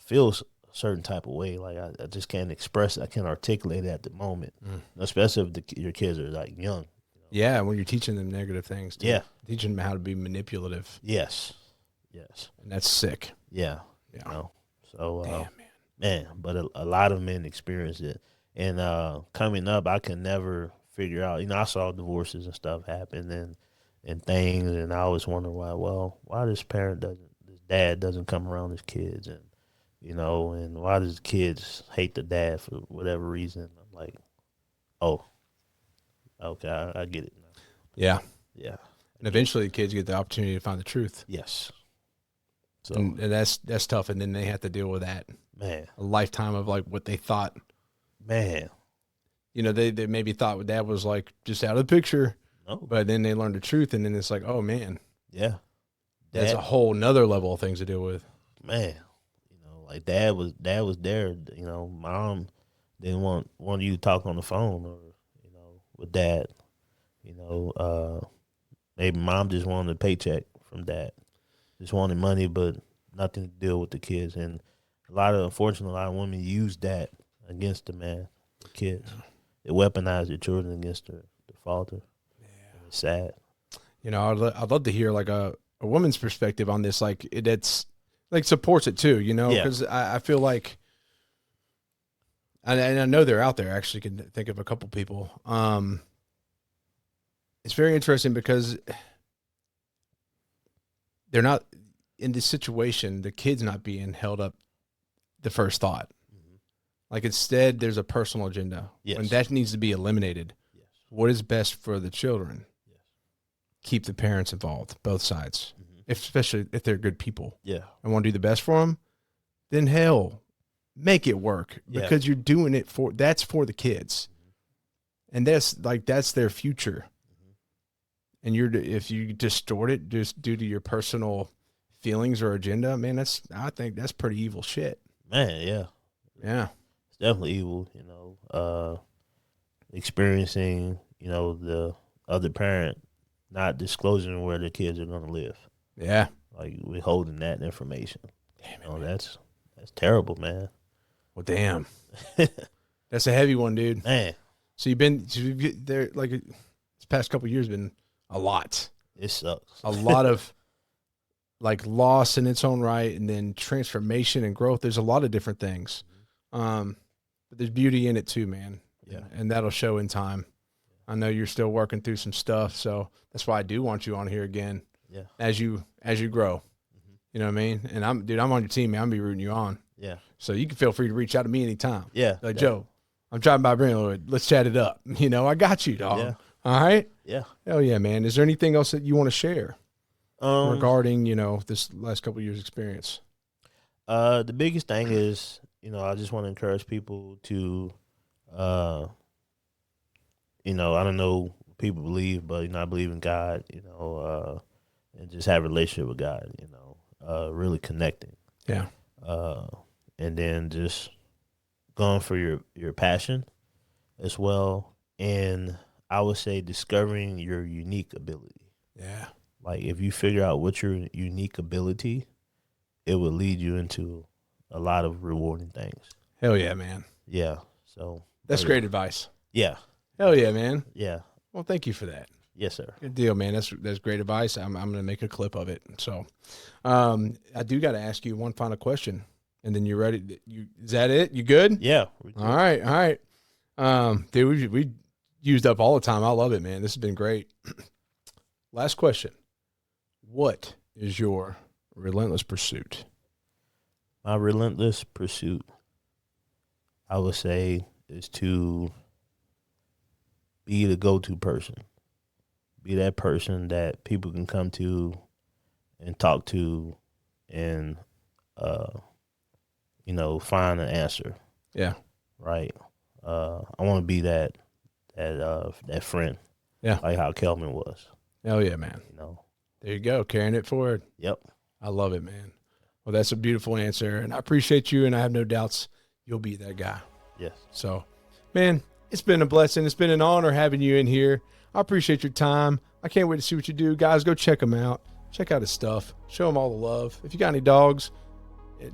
feel a certain type of way. Like I just can't express it. I can't articulate it at the moment, especially if your kids are like young. Yeah, when you're teaching them negative things. Too. Yeah. Teaching them how to be manipulative. Yes. And that's sick. Yeah. Yeah. So, damn, man, but a lot of men experience it. And coming up, I can never figure out, I saw divorces and stuff happen and things, and I always wonder why this dad doesn't come around his kids, and, and why does kids hate the dad for whatever reason? I'm like, oh, okay, I get it now. Yeah. Yeah. And eventually the kids get the opportunity to find the truth. Yes. So and that's tough, and then they have to deal with that. Man. A lifetime of like what they thought. Man. They maybe thought dad was like just out of the picture. No. But then they learn the truth, and then it's like, oh man. Yeah. That's a whole nother level of things to deal with. Man. Like dad was there, mom didn't want you to talk on the phone or, with dad. Maybe mom just wanted a paycheck from dad. Just wanted money, but nothing to deal with the kids. And unfortunately, a lot of women use that against the kids. They weaponize their children against their father. Yeah. It's sad. I'd love to hear like a woman's perspective on this. Like it's like supports it too, because I feel like, and I know they're out there. I actually can think of a couple people. It's very interesting because they're not in this situation. The kid's not being held up the first thought. Mm-hmm. Like instead, there's a personal agenda. Yes. And that needs to be eliminated. Yes. What is best for the children? Yes. Keep the parents involved, both sides, especially if they're good people. Yeah. And want to do the best for them, then hell, make it work because you're doing it that's for the kids. And that's their future. And if you distort it just due to your personal feelings or agenda, man, I think that's pretty evil shit. Man, yeah. Yeah. It's definitely evil, experiencing, the other parent not disclosing where the kids are going to live. Yeah. Like withholding that information. Damn it, that's terrible, man. Well, damn. That's a heavy one, dude. Man. So you've been there, like this past couple of years been a lot. It sucks. A lot of like loss in its own right, and then transformation and growth. There's a lot of different things. But there's beauty in it too, man. Yeah. And that'll show in time. I know you're still working through some stuff, so that's why I do want you on here again. Yeah. As you grow. You know what I mean? And I'm on your team, man. I'm be rooting you on. Yeah. So you can feel free to reach out to me anytime. Yeah. Like, Joe, I'm driving by Brentwood. Let's chat it up. I got you, dog. Yeah. All right? Yeah. Hell yeah, man. Is there anything else that you want to share regarding, this last couple of years experience? The biggest thing is, I just want to encourage people to, I don't know what people believe, but, I believe in God, and just have a relationship with God, really connecting. Yeah. And then just going for your passion as well. And I would say discovering your unique ability. Yeah. Like if you figure out what's your unique ability, it will lead you into a lot of rewarding things. Hell yeah, man. Yeah. So that's great advice. Yeah. Hell yeah, man. Yeah. Well, thank you for that. Yes, sir. Good deal, man. That's great advice. I'm going to make a clip of it. So, I do got to ask you one final question, and then you're ready. Is that it? You good? Yeah. All right. Dude, we used up all the time. I love it, man. This has been great. Last question. What is your relentless pursuit? My relentless pursuit, I would say, is to be the go-to person. Be that person that people can come to and talk to and, find an answer. Yeah. Right. I want to be that friend. Yeah. Like how Kelvin was. Hell yeah, man. You know. There you go. Carrying it forward. Yep. I love it, man. Well, that's a beautiful answer. And I appreciate you. And I have no doubts you'll be that guy. Yes. So, man, it's been a blessing. It's been an honor having you in here. I appreciate your time. I can't wait to see what you do. Guys, go check him out. Check out his stuff. Show him all the love. If you got any dogs,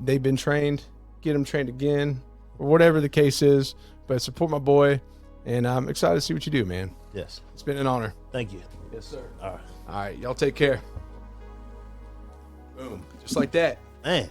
they've been trained, get them trained again, or whatever the case is. But support my boy, and I'm excited to see what you do, man. Yes. It's been an honor. Thank you. Yes, sir. All right. All right. Y'all take care. Boom. Just like that. Man.